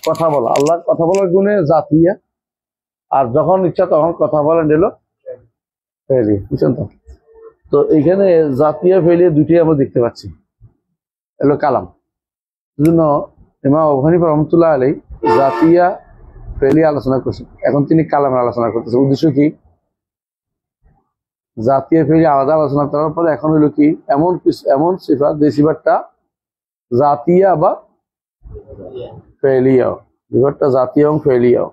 কথা বলা, আল্লাহ কথা বলার গুণে জাতিয়া, আর যখন ইচ্ছা তখন কথা বলেন এলো ফেলি, বুঝছেন তো? তো এইখানে জাতিয়া ফেলিয়া দুইটাই আমরা দেখতে পাচ্ছি, এলো কালাম। এই জন্য ইমাম আবু হানিফা রহমতুল্লাহ আলাইহি জাতিয়া ফেলিয়া আলোচনা করছেন, এখন তিনি কালামের আলোচনা করতেছেন। উদ্দেশ্য কি? জাতীয় ফেলি আলাদা আলোচনা করার পরে এখন হলো কি এমন সিফাত যে সিফাতটা জাতিয়া বা ফেলিয়াও, সিফাতটা জাতীয় এবং ফেলিয়াও।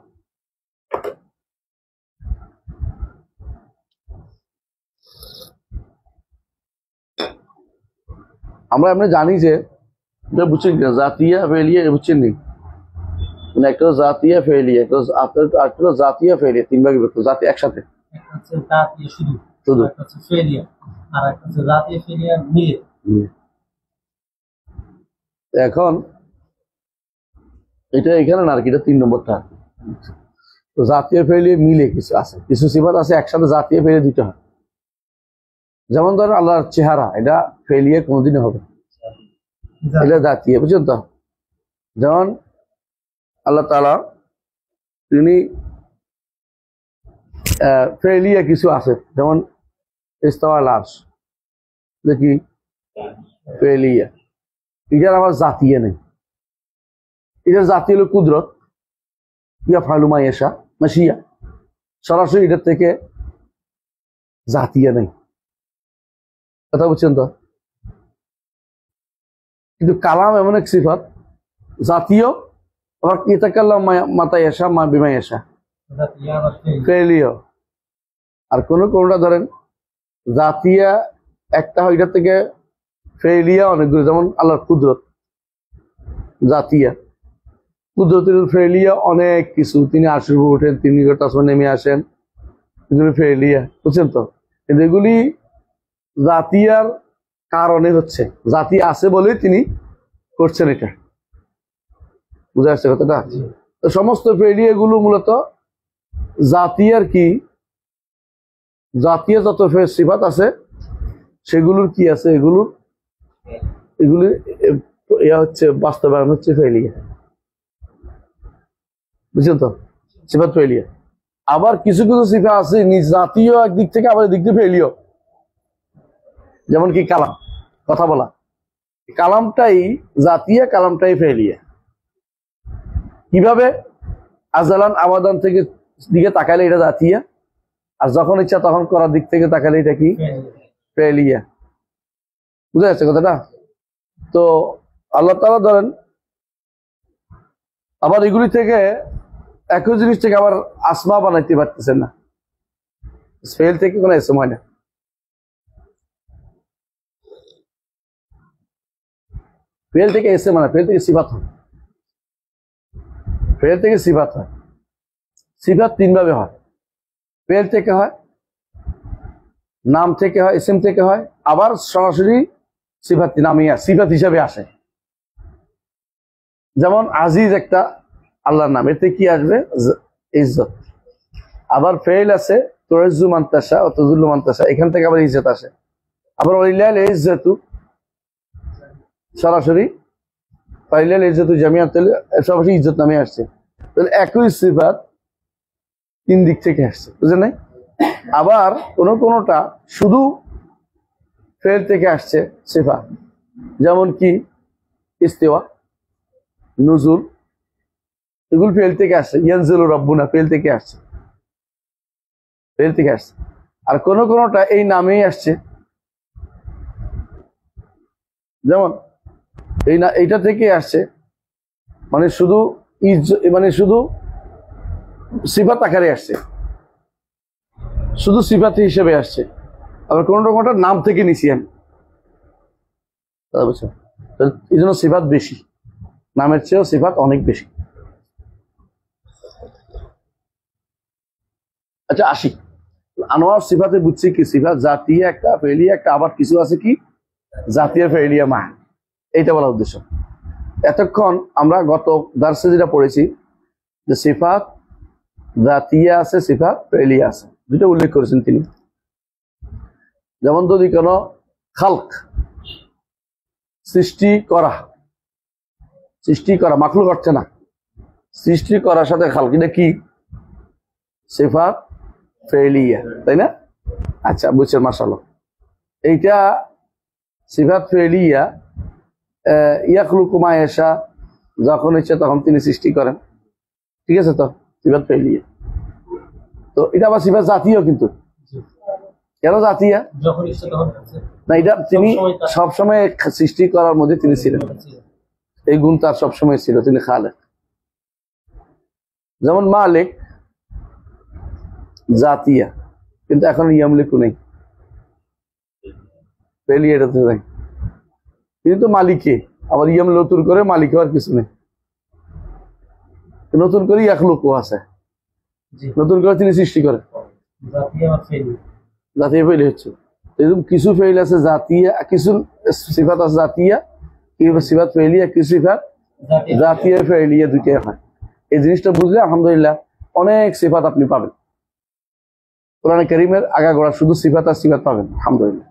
আমরা এমনি জানি যে বুঝছেন কিনা, জাতিয়া ফেলিয়া বুঝছেন নি? মানে একটা জাতিয়া ফেলিয়া, একটা জাতিয়া ফেলিয়া, তিন ভাগে বিভক্ত। জাতি একসাথে শুধু, এখন এটা এখানে না আর কি, এটা 3 নম্বরটা। তো জাতীয় ফেলিয়ে মিলে কিছু আছে, কিছু সিফাত আছে একসাথে জাতীয় ফেলিয়ে দিতে হয়। যেমন ধরেন আল্লাহর চেহারা, এটা ফেলিয়ে কোনোদিনই হবে, এটা জাতীয়, বুঝছেন তো? যেমন আল্লাহ তাআলা তিনি ফেলিয়া কিছু আছে, যেমন ইস্তাওয়া আরশ, দেখি ফেলিয়া, এটার আবার জাতীয় নেই। এটার জাতীয় হলো কুদরত, ইয়া ফালু মা ইয়াশা, মাশিয়া, সরাসরি এটার থেকে জাতীয় নেই, কথা বুঝছেন তো? কিন্তু কালাম এমন এক সিফাত জাতীয়, আবার ইতাকাল্লাম মাতা ইয়াশা মা বিমা ইয়াশা, ফেলিয়া। আর কোনটা ধরেন জাতিয়া একটা হয়, এটার থেকে ফেলিয়া অনেকগুলো, যেমন আল্লাহর কুদরত, জাতিয়া কুদরতের ফেলিয়া অনেক কিছু, তিনি আরশের উপর ওঠেন, তিনি আসমান নেমে আসেন, এগুলি ফেলিয়া, বুঝছেন তো? কিন্তু এগুলি জাতিয়ার কারণে হচ্ছে, জাতি আছে বলেই তিনি করছেন, এটা বুঝা যাচ্ছে কথাটা? তো সমস্ত ফেলিয়া গুলো মূলত জাতিয়ার কি, জাতীয় যত সিফাত আছে সেগুলোর কি আছে, এগুলি হচ্ছে বাস্তবায়ন হচ্ছে ফেলিয়া, বুঝছেন তো? সিফাত ফেলিয়া। আবার কিছু কিছু সিফা আছে জাতীয় একদিক থেকে, আবার দিক দিয়ে ফেলিও, যেমন কি কালাম, কথা বলা, কালামটাই জাতীয়, কালামটাই ফেলিয়া। কিভাবে? আজালান আবাদান থেকে দিকে তাকালে এটা জাতীয়, আর যখন ইচ্ছা তখন করার দিক থেকে তাকালে এটা কি ফেলিয়া, বুঝা যাচ্ছে কথাটা? তো আল্লাহ তাআলা ধরেন আবার এগুলি থেকে একই জিনিস থেকে আবার আসমা বানাইতে পারতেছেন না, ফেল থেকে কোনো এসম হয় না। ফেল থেকে এসে মানে ফেল থেকে সিফাত হয়, ফেল থেকে সিফাত হয়। সিফাত 3 ভাবে হয়, ফেল থেকে হয়, নাম থেকে হয়, ইসম থেকে হয়, আবার সরাসরি সিফাত সিফাত হিসাবে আসে। যেমন আজিজ একটা আল্লাহর নাম, এতে কি আসবে? ইজ্জত। আবার ফেল আছে তুইজ্জু মান তাশা ওয়া তুযিল্লু মান তাশা, এখান থেকে আবার ইজ্জত আসে। আবার ওয়ালিল্লাহিল ইজ্জাতু, সরাসরি ওয়ালিল্লাহিল ইজ্জাতু জামিআন, তাহলে সরাসরি ইজ্জত নামে আসছে। তাহলে একই সিফাত 3 দিক থেকে আসছে, বুঝলেন নাই? আবার কোনটা শুধু ফেল থেকে আসছে সিফা, যেমন কি ইস্তিওয়া, নুজুল, এগুলো ফেল থেকে আসছে। ইয়ানজিলু রাব্বুনা ফেল থেকে আসছে, ফেল থেকে আসছে। আর কোনটা এই নামেই আসছে, যেমন এইটা থেকে আসছে, মানে শুধু মানে শুধু সিফাত আকারে আসছে, শুধু সিফাত হিসেবে আসছে। আবার কোনটা নাম থেকে নিছি আমি, বুঝছো? এই জন্য সিফাত বেশি, নামের চেয়েও সিফাত অনেক বেশি। আচ্ছা আসি, আনোয়ার সিফাতে বুঝছি কি, সিফাত জাতীয় একটা, ফেলিয়া একটা, আবার কিছু আছে কি জাতীয় ফেলিয়া মা, এইটা বলার উদ্দেশ্য। এতক্ষণ আমরা গত দার্সে যেটা পড়েছি যে সিফাত জাতীয় আছে, সিফাত ফেলিয়া আছে, দুটো উল্লেখ করেছেন তিনি। যেমন যদি কোনো খালক, সৃষ্টি করা, মাখলুক হচ্ছে না, সৃষ্টি করার সাথে খালক, এটা কি? সিফাত ফেলিয়া, তাই না? আচ্ছা, বুঝছেন, মাশাআল্লাহ। এইটা সিফাত ফেলিয়া, ইয়াখলুকু মা ইয়াশা, যখন ইচ্ছে তখন তিনি সৃষ্টি করেন, ঠিক আছে? তো সিফাত ফেলিয়া, তো এটা আবার সিফাত জাতীয়, কিন্তু কেন জাতীয়? না, এটা তিনি সবসময় সৃষ্টি করার মধ্যে তিনি ছিলেন, এই গুণ তার সবসময় ছিল, তিনি খালেক। যেমন মালিক জাতিয়া, কিন্তু এখন ইয়ামলিকু নেই, ফেলিয়াটাতে নাই। তিনি তো মালিকে, আবার ইয়াম নতুন করে মালিক হওয়ার কিছু নেই, নতুন করে ইয়াখলুকু আছে, নতুন করে তিনি সৃষ্টি করেন। জাতীয় ফেল হচ্ছে এরকম কিছু ফেল আছে জাতীয়, কিছু সিফাত আছে জাতীয়, সিফাত ফেলিয়া, কিছু সিফাত জাতীয় ফেলিয়া, দুইটাই হয়। এই জিনিসটা বুঝলে আলহামদুলিল্লাহ অনেক সিফাত আপনি পাবেন। কোরআনে কারীমের আগাগোড়া শুধু সিফাত আর সিফাত পাবেন আলহামদুলিল্লাহ।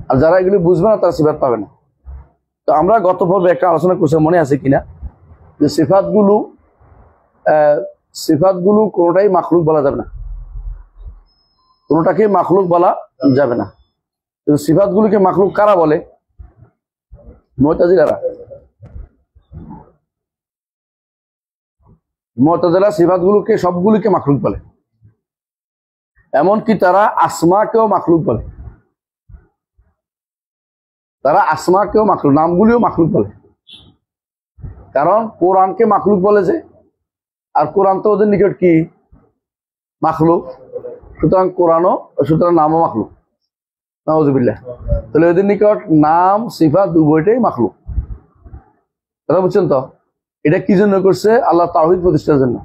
আর যারা এগুলি বুঝবে না তারা সিফাত পাবে না। তো আমরা গত পর্বে একটা আলোচনা করছি, মনে আছে কিনা, যে সিফাতগুলো কোনোটাই মাখলুক বলা যাবে না, কোনোটাকে মাখলুক বলা যাবে না। কিন্তু সিফাতগুলোকে মাখলুক কারা বলে? মুতাজিলা সিফাতগুলোকে সবগুলোকে মাখলুক বলে, এমনকি তারা আসমাকেও মাখলুক বলে, তারা আসমাকেও মাখলুক, নামগুলিও মাখলুক বলে। কারণ কোরআনকে মাখলুক বলে যে, আর কোরআন তো ওদের নিকট কি? মাখলুক। সুতরাং কোরআনও, সুতরাং নামও মাখলুক। নাউযুবিল্লাহ। তাহলে ওদের নিকট নাম সিফাত উভয়টাই মাখলুক। তারা বুঝছেন তো? এটা কি জন্য করছে? আল্লাহ তাওহীদ প্রতিষ্ঠার জন্য।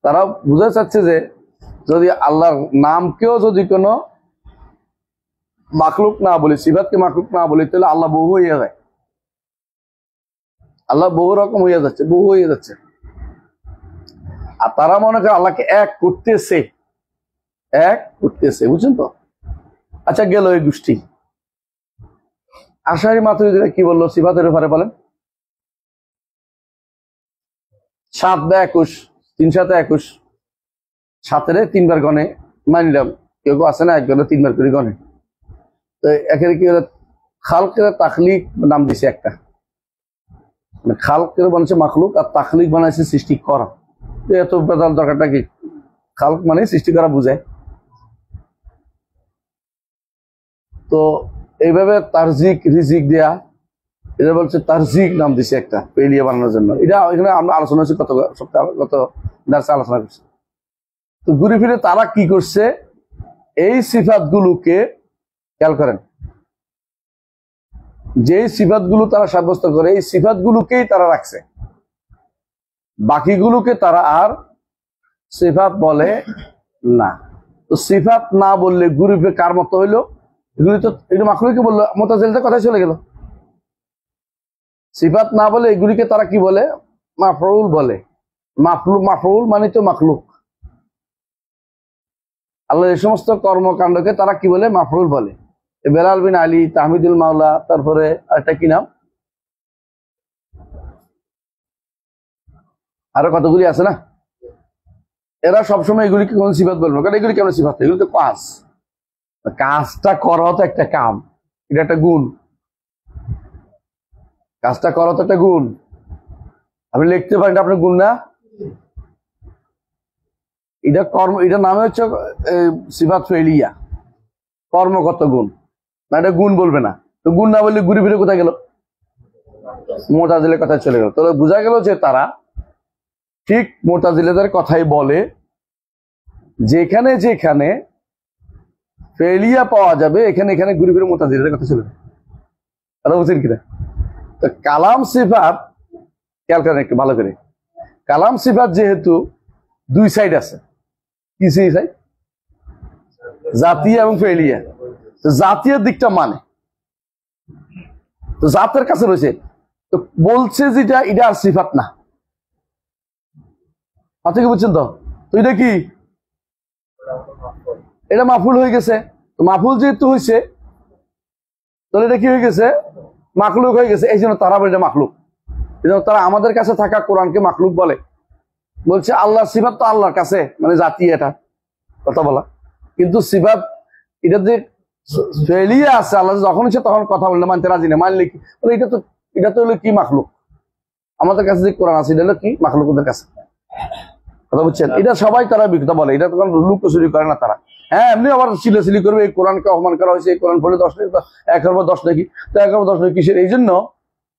তারা বুঝতে চাচ্ছে যে যদি আল্লাহর নামকেও যদি কোনো মাখলুক না বলি, সিফাতকে মাখলুক না বলি, তাহলে আল্লাহ বহু হয়ে যায়, আল্লাহ বহু রকম হয়ে যাচ্ছে, বহু হয়ে যাচ্ছে। আর তারা মনে করে আল্লাহকে এক করতেছে, বুঝছেন তো? আচ্ছা, গেল এই গোষ্ঠী। আশারি মাতুরিদীরা কি বললো সিফাতের ব্যাপারে বলেন? 7 বা 21, 3 7 21, 7-এর 3 বার গণে, মানলাম। কেউ আছে না একজনে 3 বার করে গণে। তো একের কি খালকের তাখলিক নাম দিছে একটা, মানে খালকের বানাইছে মাখলুক, আর তাখলিক বানাইছে সৃষ্টি করা। এত বেদাল দরকারটা কি? খালক মানে সৃষ্টি করা বুঝায়। তো এইভাবে তারজিক রিজিক দেয়া, এটা বলছে তারজিক নাম দিছে একটা পেলিয়া বানানোর জন্য। এটা এখানে আমরা আলোচনা হচ্ছে গত দার্সে আলোচনা করছি। তো ঘুরে ফিরে তারা কি করছে? এই সিফাতগুলোকে খেয়াল করেন, যে সিফাতগুলো তারা সাব্যস্ত করে, এই সিফাতগুলোকেই তারা রাখছে, বাকিগুলোকে তারা আর সিফাত বলে না। তো সিফাত না বললে ঘুরে ফিরে কার মতো হইলো? এগুলি তো এটা মাখলুককে বললো, মুতাজিলাদের কথাই চলে গেল। সিফাত না বলে এগুলিকে তারা কি বলে? মাফউল বলে। মাফউল মানে তো মাখলুক। আল্লাহ এই সমস্ত কর্মকাণ্ডকে তারা কি বলে? মাফউল বলে। বেলাল বিন আলী, তাহমিদুল মাওলা, তারপরে আরেকটা কি নাম, আরো কতগুলি আছে না, এরা সবসময় এগুলিকে কোন সিফাত বলবে, কারণ এগুলি কেমন সিফাত? এগুলি তো কাজ, কাজটা করা তো একটা কাম, এটা একটা গুণ। কাজটা করা তো একটা গুণ। আপনি লিখতে পারেন, আপনার গুণ না? এটা কর্ম, এটা নামে হচ্ছে সিফাত ফেলিয়া, কর্মগত গুণ। না, এটা গুণ বলবে না। তো গুণ না বললে ঘুরে ফিরে কোথায় গেল? মুতাজিলার কথায় চলে গেল। তাহলে বোঝা গেল যে তারা ঠিক মুতাজিলাদের কথাই বলে, যেখানে যেখানে ফেলিয়া পাওয়া যাবে এখানে এখানে ঘুরে ফিরে মুতাজিলাদের কথা চলে যাবে। তারা বুঝছেন কিনা? তো কালাম সিফাত খেয়াল করেন একটু ভালো করে। কালাম সিফাত যেহেতু দুই সাইড আছে, কি সাইড? জাতীয় এবং ফেলিয়া। জাতীয় দিকটা মানে তো জাতের কাছে রয়েছে, তো বলছে যেটা এটা আর সিফাত না। আপনি কি বুঝছেন? তো এটা কি? এটা মাফুল হয়ে গেছে। তো মাফুল যেহেতু হয়েছে, তাহলে এটা কি হয়ে গেছে? মাখলুক হয়ে গেছে। এই জন্য তারা বলে এটা মাখলুক। তারা আমাদের কাছে থাকা কোরআনকে মাখলুক বলে, বলছে আল্লাহর সিফাত তো আল্লাহর কাছে, মানে জাতি এটা কথা বলা, কিন্তু সিফাত এটা যে ফেলিয়ে আছে, আল্লাহ যখন ইচ্ছে তখন কথা বললে মানতে রাজি না, মানলে কি এটা তো হলো কি মাখলুক, আমাদের কাছে যে কোরআন আছে এটা হলো কি মাখলুক ওদের কাছে, কথা বুঝছেন? এটা সবাই তারা বিকৃত বলে, এটা তখন লুকোচুরি করে না তারা। হ্যাঁ, এমনি আবার সিলেসিলি করবে এই কোরআনকে অপমান করা হয়েছে, এই কোরআন পড়লে 10 নাকি 11 10 নাকি, তো 11 10 নাকি কিসের? এই জন্য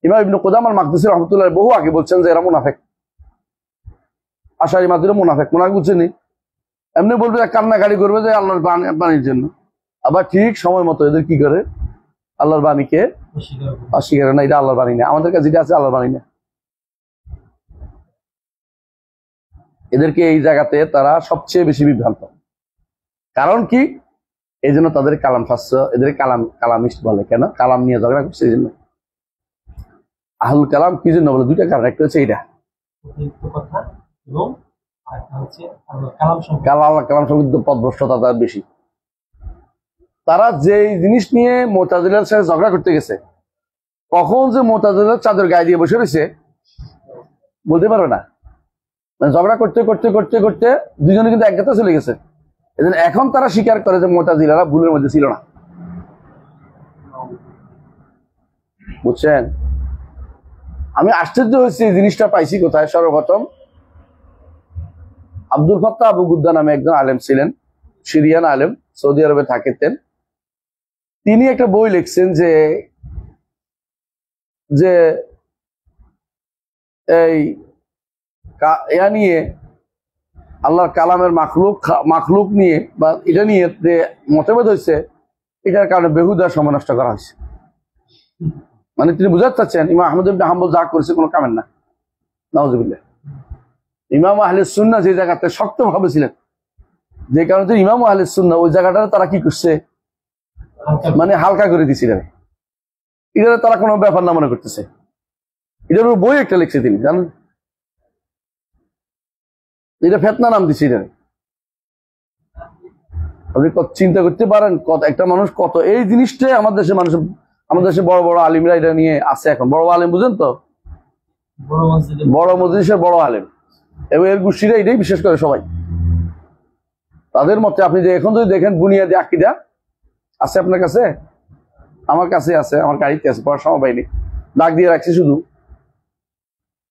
ইমাম ইবনে কুদামা আল-মাকদিসি রাহমাতুল্লাহ বহু আগে বলছেন যে এরা মুনাফিক, আশারি মাতুরিরা মুনাফিক বুঝছেন? এমনি বলবে কান্নাকাটি করবে যে আল্লাহর বাণীর জন্য, আবার ঠিক সময় মতো এদের কি করে আল্লাহর বাণীকে অস্বীকার, না এটা আল্লাহর বাণী না, আমাদের কাছে যেটা আছে আল্লাহর বাণী না। এদেরকে এই জায়গাতে তারা সবচেয়ে বেশি বিভ্রান্ত। কারণ কি? এই জন্য তাদের কালাম শাস্ত্র, এদের কালামিস্ট বলে। কেন? কালাম নিয়ে ঝগড়া করছে এই জন্য। আহুল কালাম কি জন্য বলে? দুইটা কারণ, একটা হচ্ছে এইটা কালাম সংযুক্ত পদভ্রষ্টতা তার বেশি। তারা যে জিনিস নিয়ে মুতাজিলার সাথে ঝগড়া করতে গেছে, কখন যে মুতাজিলার চাদর গায়ে দিয়ে বসে রয়েছে বলতে পারবে না, মানে ঝগড়া করতে করতে করতে করতে দুজনে কিন্তু এক গাতে চলে গেছে। এজন্য এখন তারা স্বীকার করে যে মুতাজিলারা ভুলের মধ্যে ছিল না, বুঝছেন? আমি আশ্চর্য হয়েছি এই জিনিসটা পাইছি কোথায়? সর্বপ্রথম আব্দুল ফাত্তাহ আবু গুদ্দা নামে একজন আলেম ছিলেন, সিরিয়ান আলেম, সৌদি আরবে থাকতেন। তিনি একটা বই লিখছেন যে যে এই ইয়া নিয়ে আল্লাহর কালামের মাখলুক নিয়ে বা এটা নিয়ে যে মতভেদ হয়েছে, এটার কারণে বেহুদা সময় নষ্ট করা হয়েছে। মানে তিনি বুঝাতে চাচ্ছেন ইমাম আহমদ ইবনে হাম্বল যা করেছে কোনো কামের না, নাউজুবিল্লাহ। ইমাম আহলে সুন্নাহ যে জায়গাতে শক্তভাবে ছিলেন, যে কারণে ইমাম আহলে সুন্নাহ ওই জায়গাটা তারা কি করছে, মানে হালকা করে দিছিল, এটা তারা কোনো ব্যাপার না মনে করতেছে। এটার বই একটা লিখছে তিনি, জানেন? এটা ফেতনা নাম দিচ্ছে। এটা আপনি চিন্তা করতে পারেন কত একটা মানুষ কত এই জিনিসটাই আমাদের দেশে মানুষ, আমাদের দেশে বড় বড় আলিমরা এটা নিয়ে আছে এখন। বড় আলিম বুঝেন তো, বড় মজলিসের বড় আলিম এবং এর গোষ্ঠীরা এটাই বিশেষ করে সবাই তাদের মতে। আপনি যে এখন যদি দেখেন বুনিয়াদি আকীদা আছে আপনার কাছে, আমার কাছে আছে, আমার গাড়িতে আছে, পড়ার সময় পাইনি, দাগ দিয়ে রাখছি শুধু।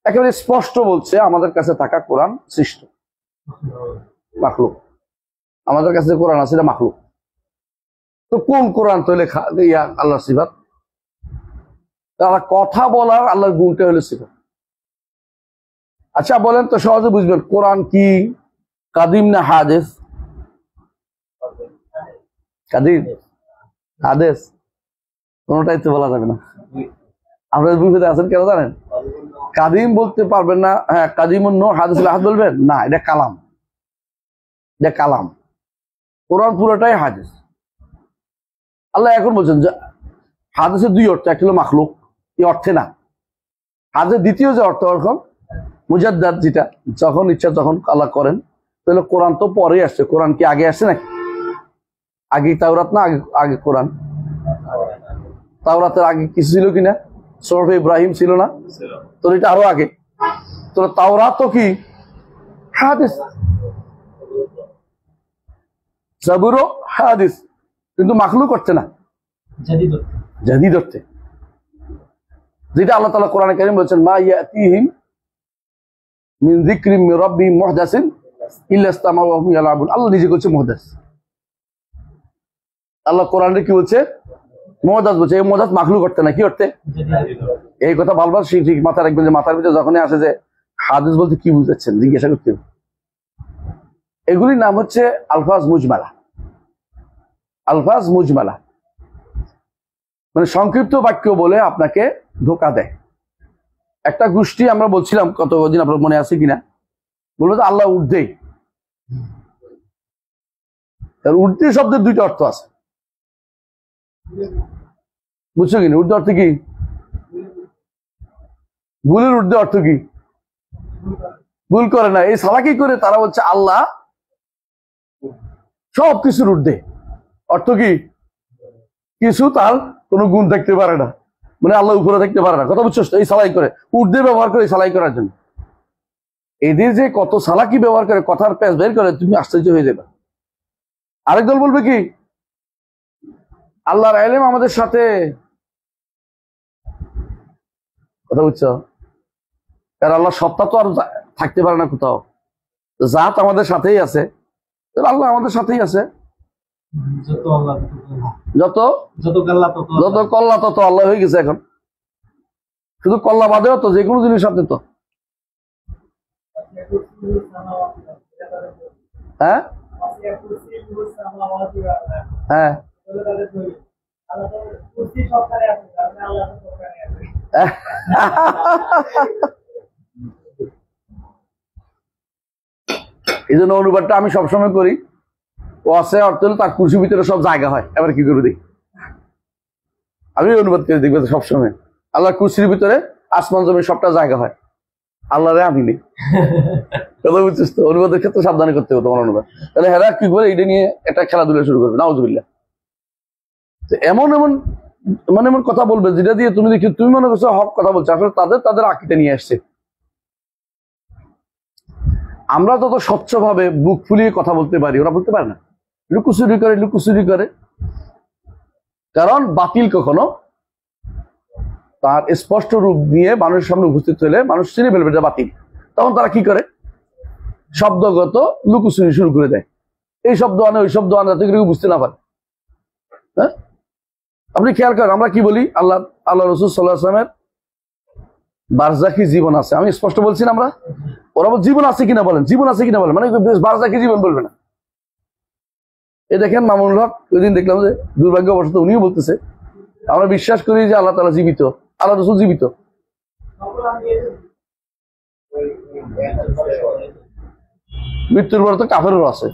একেবারে স্পষ্ট বলছে আমাদের কাছে থাকা কোরআন সৃষ্ট মাখলুক, আমাদের কাছে যে কোরআন আছে এটা মাখলুক। তো কোন কোরআন তো লেখা আল্লাহর সিফাত, তারা কথা বলার আল্লাহর গুণটা হলো সিফাত। আচ্ছা বলেন তো, সহজে বুঝবেন কোরআন কি কাদিম না হাদিস? কাদিম, হাদিস কোনটাই তো বলা যাবে না। আমরা বিপদে আছেন কেন জানেন? কাদিম বলতে পারবেন না, হ্যাঁ কাদিম হাদিস আহাদ বলবেন না, এটা কালাম, এটা কালাম। কোরআন পুরোটাই হাদিস। আল্লাহ এখন বলছেন যে হাদিসের দুই অর্থ, একটা হলো মাখলুক, এই অর্থে না। হাদিসের দ্বিতীয় যে অর্থ এখন মুজাদ্দাদ, যেটা যখন ইচ্ছা তখন আল্লাহ করেন। তাহলে কোরআন তো পরে আসছে, কোরআন কি আগে আসছে নাকি? আগে তাওরাত না আগে কোরআন? তাওরাতের আগে কিছু ছিল কিনা? সূরা ইব্রাহিম ছিল না? তো এটা আরো আগে। তো তাওরাত তো কি হাদিস, জাবুরও হাদিস, কিন্তু মাখলুক করছে না, জাদীদ অর্থে। যেটা আল্লাহ তাআলা কোরআনে কারীম বলেছেন মা ইয়াতিহিম মিন যিকরিম মির রাব্বিহিম মুহদাসিন ইল্লা ইসতামাউ ওয়া হুম ইয়ালাবুন। আল্লাহ নিজে বলছে মুহদাস। আল্লাহ কোরআনে কি বলছে? মুহদাস বলছে। এই মুহদাস মাখলুক করতে না, কি করতে? এই কথা ভালভাল ঠিক মাথায় রাখবেন, যে মাথার ভিতরে যখনই আসে যে হাদিস বলতে কি বুঝাচ্ছেন জিজ্ঞাসা করতে হবে। এগুলির নাম হচ্ছে আলফাজ মুজমালা। আলফাজ মুজমালা মানে সংক্ষিপ্ত বাক্য বলে আপনাকে ধোকা দেয়। একটা গোষ্ঠী আমরা বলছিলাম কতদিন, আপনার মনে আছে কিনা, বলবো যে আল্লাহ ঊর্ধ্বেই। ঊর্ধ্বে শব্দের দুইটা অর্থ আছে, বুঝছো কিনা? ঊর্ধ্বে অর্থ কি? ভুলের ঊর্ধ্বে অর্থ কি? ভুল করে না, এই সালাকি করে তারা বলছে আল্লাহ সব কিছুর ঊর্ধ্বে। অর্থ কি? কিছু তার কোনো গুণ থাকতে পারে না, মানে আল্লাহ উপরে দেখতে পারে না, কথা বুঝছো? এই সালাই করে, উট দিয়ে ব্যবহার করে এই সালাই করার জন্য। এদের যে কত সালাকি ব্যবহার করে, কথার প্যাচ বের করে, তুমি আশ্চর্য হয়ে যাবে। আরেক দল বলবে কি আল্লাহর ইলম আমাদের সাথে, কথা বুঝছো? কারণ আল্লাহর সত্তা তো আর থাকতে পারে না কোথাও, জাত আমাদের সাথেই আছে, আল্লাহ আমাদের সাথেই আছে। যত কল্লা তত আল্লাহ হয়ে গেছে এখন, শুধু কল্লা বাদেও তো যে কোনো জিনিস সাথে তো। হ্যাঁ হ্যাঁ এই জন্য অনুবাদটা আমি সবসময় করি, ও আছে অর্থ হলো তার কুরসির ভিতরে সব জায়গা হয়। এবার কি করবে দেখি, আমি অনুবাদ করে দেখবো সবসময় আল্লাহর কুরসির ভিতরে আসমান জমি সবটা জায়গা হয়, আল্লাহরে আমি নেই। কথা বুঝছিস তো? অনুবাদের ক্ষেত্রে সাবধানে করতে হবে তোমার অনুবাদ। তাহলে হেরা কি করে এটা নিয়ে একটা খেলাধুলা শুরু করবে, নাউজুবিল্লাহ। এমন এমন এমন এমন কথা বলবে যেটা দিয়ে তুমি দেখি তুমি মনে করছো হক কথা বলছো, আসলে তাদের আকীদা নিয়ে আসছে। আমরা তত স্বচ্ছভাবে বুক ফুলিয়ে কথা বলতে পারি, ওরা বলতে পারে না, লুকুচুরি করে। কারণ বাতিল কখনো তার স্পষ্ট রূপ নিয়ে মানুষের সামনে উপস্থিত হলে মানুষ চিনে ফেলবে এটা বাতিল। তখন তারা কি করে, শব্দগত লুকুচুরি শুরু করে দেয়, এই শব্দ আনে ওই শব্দ আনে, যাতে কেউ বুঝতে না পারে। হ্যাঁ, আপনি খেয়াল করেন আমরা কি বলি, আল্লাহ রসুল সাল্লাল্লাহু আলাইহি ওয়াসাল্লামের বারজাখি জীবন আছে, আমি স্পষ্ট বলছি না আমরা? ওরা জীবন আছে কিনা বলেন, জীবন আছে কিনা বলেন, মানে বারজাখি জীবন বলবে না। এই দেখেন মামুনুল হক ওই দিন দেখলাম যে দুর্ভাগ্যবশত উনিও বলতেছে আমরা বিশ্বাস করি যে আল্লাহ তাআলা জীবিত, আল্লাহ রসুল জীবিত। মৃত্যুর পর তো কাফেরও আছে,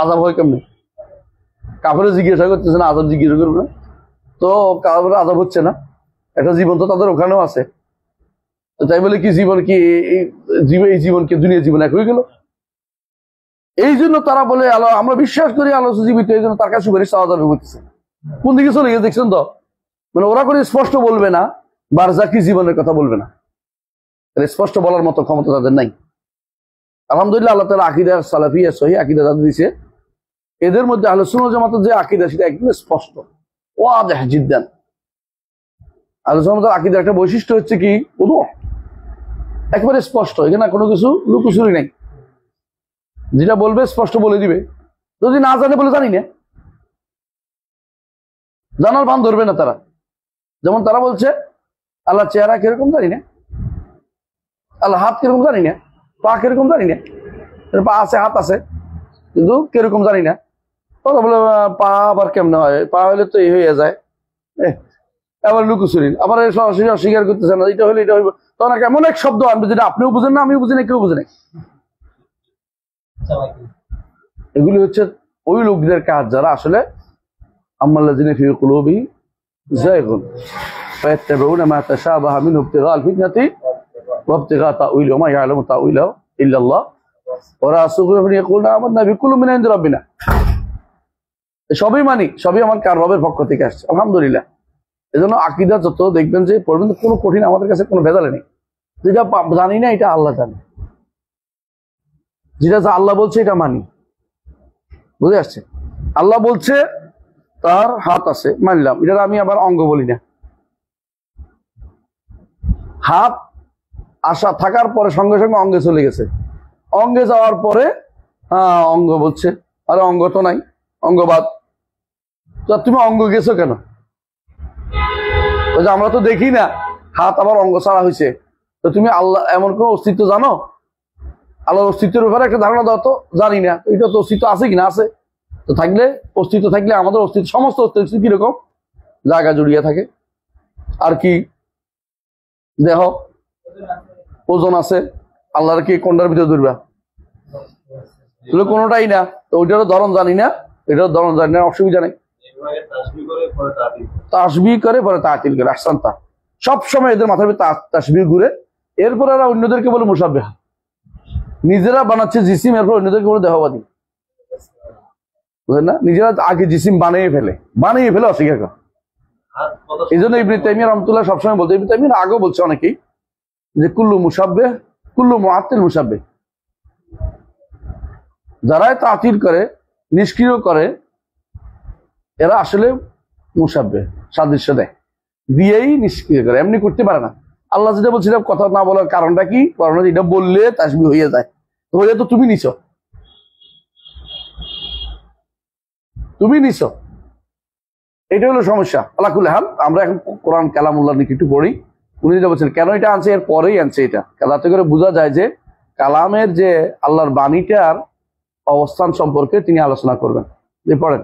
আযাব হয় কেমনে? কাফেরও জিজ্ঞাসা করতেছে না, আযাব জিজ্ঞাসা করবে না তো? কাফের আযাব হচ্ছে না, একটা জীবন তো তাদের ওখানেও আছে। তাই বলে কি জীবন কি এই জীবন কি দুনিয়ার জীবন এক হয়ে গেল? এই জন্য তারা বলে আল্লাহ আমরা বিশ্বাস করি আল্লাহ জীবিত, এই জন্য তার কাছে সুপারিশ চাওয়া যাবে বলতেছে। কোন দিকে চলে গিয়ে দেখছেন তো? মানে ওরা করে স্পষ্ট বলবে না, বারজাকি জীবনের কথা বলবে না, স্পষ্ট বলার মতো ক্ষমতা তাদের নাই। আলহামদুলিল্লাহ আল্লাহ তাআলা আকীদা সালাফিয়া সহিহ আকীদা তাদের দিয়েছে। এদের মধ্যে আহলে সুন্নাহ ওয়াল জামাতের যে আকীদা সেটা একদম স্পষ্ট, ওয়াদিহ জিদ্দান। আহলে সুন্নাহ ওয়াল জামাতের আকীদার একটা বৈশিষ্ট্য হচ্ছে কি, একেবারে স্পষ্ট, এখানে কোনো কিছু লুকোচুরি নাই, যেটা বলবে স্পষ্ট বলে দিবে। যদি না জানে বলে জানি না, জানার ভান ধরবে না তারা। যেমন তারা বলছে আল্লাহ চেহারা কিরকম জানি না, আল্লাহ হাত কিরকম জানি না, পা কিরকম জানি না, পা আছে হাত আছে কিন্তু কিরকম জানি না। কথা বলে পা আবার কেমনে হয়, পা হলে তো এই হয়ে যায়, আবার লুকোচুরি, আবার সরাসরি অস্বীকার করতেছে না, এটা হলে এটা হইব। তখন এমন এক শব্দ আনবে যেটা আপনিও বুঝেন না, আমিও বুঝি না, কেউ বুঝে নাই। এগুলি হচ্ছে ওই লোকদের কাজ যারা আসলে আম্মাল্লাযিনা ফি কুলুবিহিম যায়গুন ফায়াত্তাবিউনা মা তাশাবাহা মিনহু ইবতিগাআল ফিতনাতি ওয়া ইবতিগাআ তাউইলিহি ওয়া মা ইয়ালামু তাউইলাহু ইল্লাল্লাহ ওয়া রাসূলুহু ইয়াকুলুনা আমান্না বিকুল্লিন মিন ইনদি রাব্বিনা। সবই মানি, সবই আমার কার রবের পক্ষ থেকে আসছে, আলহামদুলিল্লাহ। এজন্য আকীদা যত দেখবেন যে পড়বেন কোনো কঠিন, আমাদের কাছে কোনো ভেজাল নেই। যেটা জানি না এটা আল্লাহ জানে, যেটা আল্লাহ বলছে এটা মানি, বুঝে আসছে? আল্লাহ বলছে তার হাত আছে, মানলাম, এটা আমি আবার অঙ্গ বলি না। হাত আসা থাকার পরে সঙ্গে সঙ্গে অঙ্গে চলে গেছে, অঙ্গে যাওয়ার পরে অঙ্গ বলছে, আরে অঙ্গ তো নাই, অঙ্গবাদ। তো তুমি অঙ্গ গেছো কেন? ওই যে আমরা তো দেখি না হাত আবার অঙ্গ ছাড়া হয়েছে, তো তুমি আল্লাহ এমন কোন অস্তিত্ব জানো? আল্লাহর অস্তিত্বের ব্যাপারে একটা ধারণা দাও তো। জানি না, এটা তো অস্তিত্ব আছে কিনা? আছে তো, থাকলে অস্তিত্ব থাকলে আমাদের অস্তিত্ব, সমস্ত অস্তিত্ব কিরকম জায়গা জড়িয়ে থাকে। আর কি দেহ, ওজন আছে, আল্লাহর কি কোনটার ভিতরে ধরবা? কোনোটাই না, তো ওইটারও ধরন জানি না, এটারও ধরন জানি না, অসুবিধা নেই। তাসবিহ করে পরে তাতিল করে, আহসানতা। সবসময় এদের মাথার ভিতরে তাসবিহ ঘুরে, এরপর এরা অন্যদেরকে বলে মুসাব্বিহ, নিজেরা বানাচ্ছে জিসিম, এরপর অন্যদেরকে বলে দেহবাদী। বুঝলেন না? নিজেরা আগে জিসিম বানিয়ে ফেলে অস্বীকার করে। এই জন্য ইবনে তাইমিয়া রাহমাতুল্লাহ সবসময় বলতে, ইবনে তাইমিয়া আগেও বলছে অনেকেই, যে কুল্লু মুশাব্বিহ কুল্লু মুআত্তিল মুশাব্বিহ। যারাই তাতিল করে, নিষ্ক্রিয় করে, এরা আসলে মুশাব্বিহ, সাদৃশ্য দেয়, দিয়েই নিষ্ক্রিয় করে, এমনি করতে পারে না। আল্লাহ যেটা বলছিলাম কথা না বলার কারণটা কি? কারণ এটা বললে তাসবিহ হয়ে যায়, হয়ে তো তুমি নিছো, তুমি নিছো, এটা হলো সমস্যা। আল্লাহ কুল হাল, আমরা এখন কোরআন কালামুল্লাহ নিয়ে একটু পড়ি। উনি যেটা বলছেন কেন এটা আনছে, এর পরেই আনছে এটা, তাতে করে বোঝা যায় যে কালামের যে আল্লাহর বাণীটার অবস্থান সম্পর্কে তিনি আলোচনা করবেন। যে পড়েন।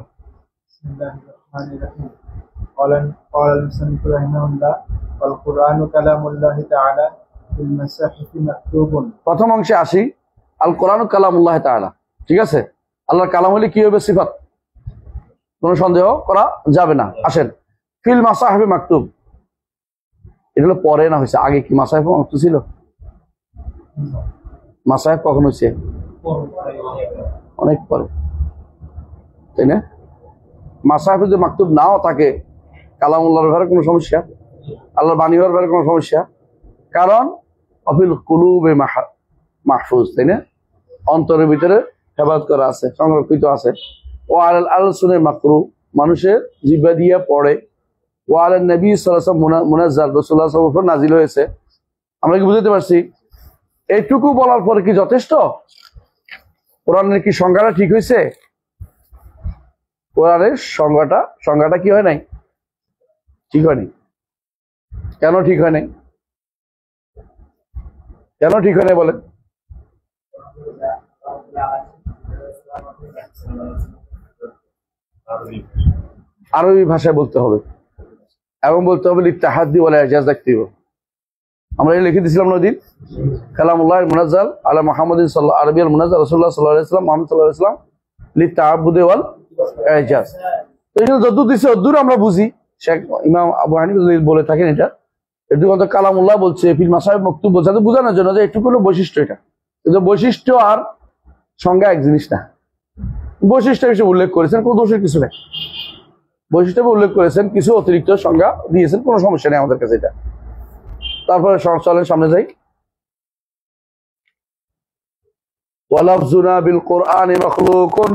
প্রথম অংশে আসি, আল কোরআন কালামুল্লাহ তাআলা, ঠিক আছে? আল্লাহর কালাম হলে কি হবে? সিফাত, কোনো সন্দেহ করা যাবে না। আসেন, ফিল মাসাহিফে মাকতুব, এগুলো পরে না হয়েছে, আগে কি মাসাহিফ মাকতুব ছিল? মাসাহিফ কখন হয়েছে? অনেক পরে, তাই না? মাসাহিফে যদি মাকতুব নাও থাকে, কালামুল্লাহর ব্যাপারে কোনো সমস্যা, আল্লাহর বাণী হওয়ার ব্যাপারে কোনো সমস্যা, কারণ অফিল কুলুবে মাহফুজ, তাই না? অন্তরের ভিতরে হেফাজত করা আছে, সংরক্ষিত আছে। ও আল আলোচনে মাকরু, মানুষের জিহ্বা দিয়ে পড়ে। ও আল নবী সাল্লাল্লাহু আলাইহি ওয়াসাল্লাম মুনাজ্জাল, রাসূলুল্লাহ সাল্লাল্লাহু আলাইহি ওয়াসাল্লাম নাজিল হয়েছে। আমরা কি বুঝতে পারছি? এইটুকু বলার পরে কি যথেষ্ট? কোরআনের কি সংজ্ঞাটা ঠিক হয়েছে? কোরআনের সংজ্ঞাটা কি হয় নাই? ঠিক হয়নি। কেন ঠিক হয় নাই? কেন ঠিক হয় নাই বলেন? আরবি ভাষায় বলতে হবে, এবং বলতে হবে লিত্তাহাদ্দি ওয়াল ইজাজ দেখতে হবে। আমরা এই লিখে দিয়েছিলাম নদীন কালামুল্লাহ মুনাজ্জাল আলা মুহাম্মাদিন সাল্লাল্লাহু আরবিয়াল মুনাজ্জাল রাসূলুল্লাহ সাল্লাল্লাহু আলাইহি ওয়াসাল্লাম মুহাম্মদ সাল্লাল্লাহু আলাইহি ওয়াসাল্লাম লিত্তাআব্বুদি ওয়াল ইজাজ। তো এগুলো যতদূর দিছে ততদূর আমরা বুঝি। শেখ ইমাম আবু হানিফা বলে থাকেন এটা, একটু কথা কালামুল্লাহ বলছে, ফিল মাসাহিফ মাকতুব বলছে, বোঝানোর জন্য যে একটু কোনো বৈশিষ্ট্য, এটা কিন্তু বৈশিষ্ট্য আর সংজ্ঞা এক জিনিস না। বৈশিষ্ট্য হিসেবে উল্লেখ করেছেন, কোনো দোষের কিছু নেই। বৈশিষ্ট্য উল্লেখ করেছেন, কিছু অতিরিক্ত সংজ্ঞা দিয়েছেন, কোনো সমস্যা নেই আমাদের কাছে এটা। তারপরে চলেন সামনে যাই। ওয়ালাফযুনা বিল কোরআনি মাখলুকুন,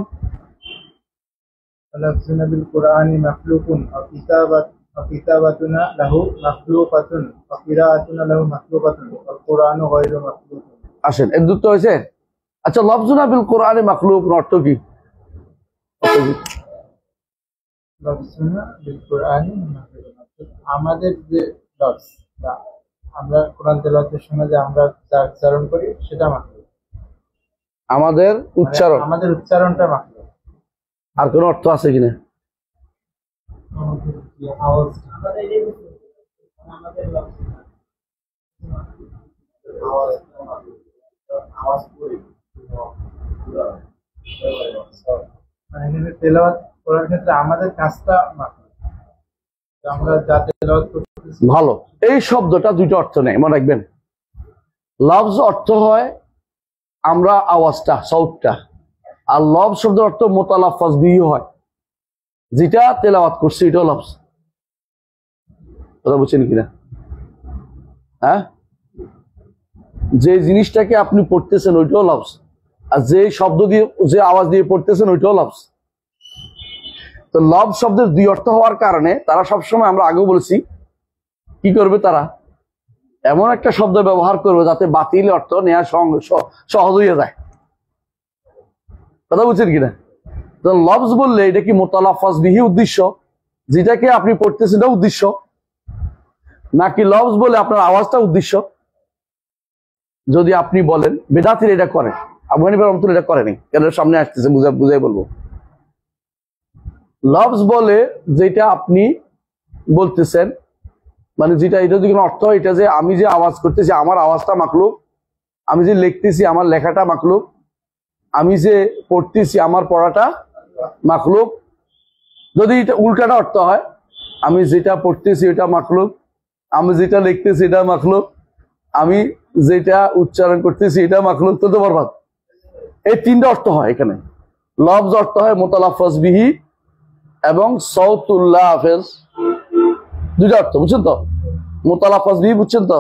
ওয়ালাফযুনা বিল কোরআনি মাখলুকুন ওয়া কিতাবাতুনা লাহু মাখলুকাতুন ওয়া কিরাআতুনা লাহু মাখলুকাতুন ওয়াল কোরআনু গায়রু মাখলুকুন। আসেন, এর দুটো হয়েছে। আচ্ছা, লাফযুনা বিল কোরআনি মাখলুকুন অর্থ কি? লাফযুনা বিল কোরআনি মাখলুকুন, আমাদের যে লফজ, আমরা কোরআন তেলাওয়াতের সময় যে আমরা যা উচ্চারণ করি সেটা মাখলুক, আমাদের উচ্চারণ, আমাদের উচ্চারণটা মাখলুক। আর কোন অর্থ আছে কিনা? তেলাওয়াত করার ক্ষেত্রে আমাদের কাজটা মাখলুক, আমরা যা তেলাওয়াত করতেছি। ভালো, এই শব্দটা দুইটা অর্থ নেই, মনে রাখবেন। লফজ অর্থ হয় আমরা আওয়াজটা, সাউন্ডটা, আর লফজ শব্দের অর্থ মুতালাফফাজ বিহি হয়, যেটা তেলাওয়াত করছে এটাও লফজ। কথা বুঝছেন কিনা? হ্যাঁ, যে জিনিসটাকে আপনি পড়তেছেন ওইটাও লফজ, আর যে শব্দ দিয়ে, যে আওয়াজ দিয়ে পড়তেছেন ওইটাও লফজ। তো লফজ শব্দের দুই অর্থ হওয়ার কারণে তারা সবসময়, আমরা আগেও বলেছি, কি করবে তারা? এমন একটা শব্দ ব্যবহার করবে যাতে বাতিল অর্থ নেওয়া সহজ হয়ে যায়। কথা বুঝছেন কিনা? তো লফজ বললে এটা কি মুতালাফফাজ বিহি উদ্দেশ্য, যেটাকে আপনি পড়তেছেন এটা উদ্দেশ্য, নাকি লফজ বলে আপনার আওয়াজটা উদ্দেশ্য? যদি আপনি বলেন বেদাতির এটা করে, আবু হানিফা রাহমাতুল্লাহ এটা করেনি, কেন সামনে আসতেছে বুঝাই বলবো। লফজ বলে যেটা আপনি বলতেছেন, মানে যেটা, এটা যদি কোনো অর্থ হয় এটা যে আমি যে আওয়াজ করতেছি আমার আওয়াজটা মাখলুক, আমি যে লিখতেছি আমার লেখাটা মাখলুক, আমি যে পড়তেছি আমার পড়াটা মাখলুক। যদি এটা উল্টাটা অর্থ হয়, আমি যেটা পড়তেছি এটা মাখলুক, আমি যেটা লিখতেছি এটা মাখলুক, আমি যেটা উচ্চারণ করতেছি এটা মাখলুক, তো বরবাদ। এই তিনটা অর্থ হয় এখানে। লফজ অর্থ হয় মুতালাফফাজ বিহি এবং সাউতুল্লাহ হাফেজ, দুইটা অর্থ বুঝছেন তো, মুতালাফাজ বিহি বুঝছেন তো,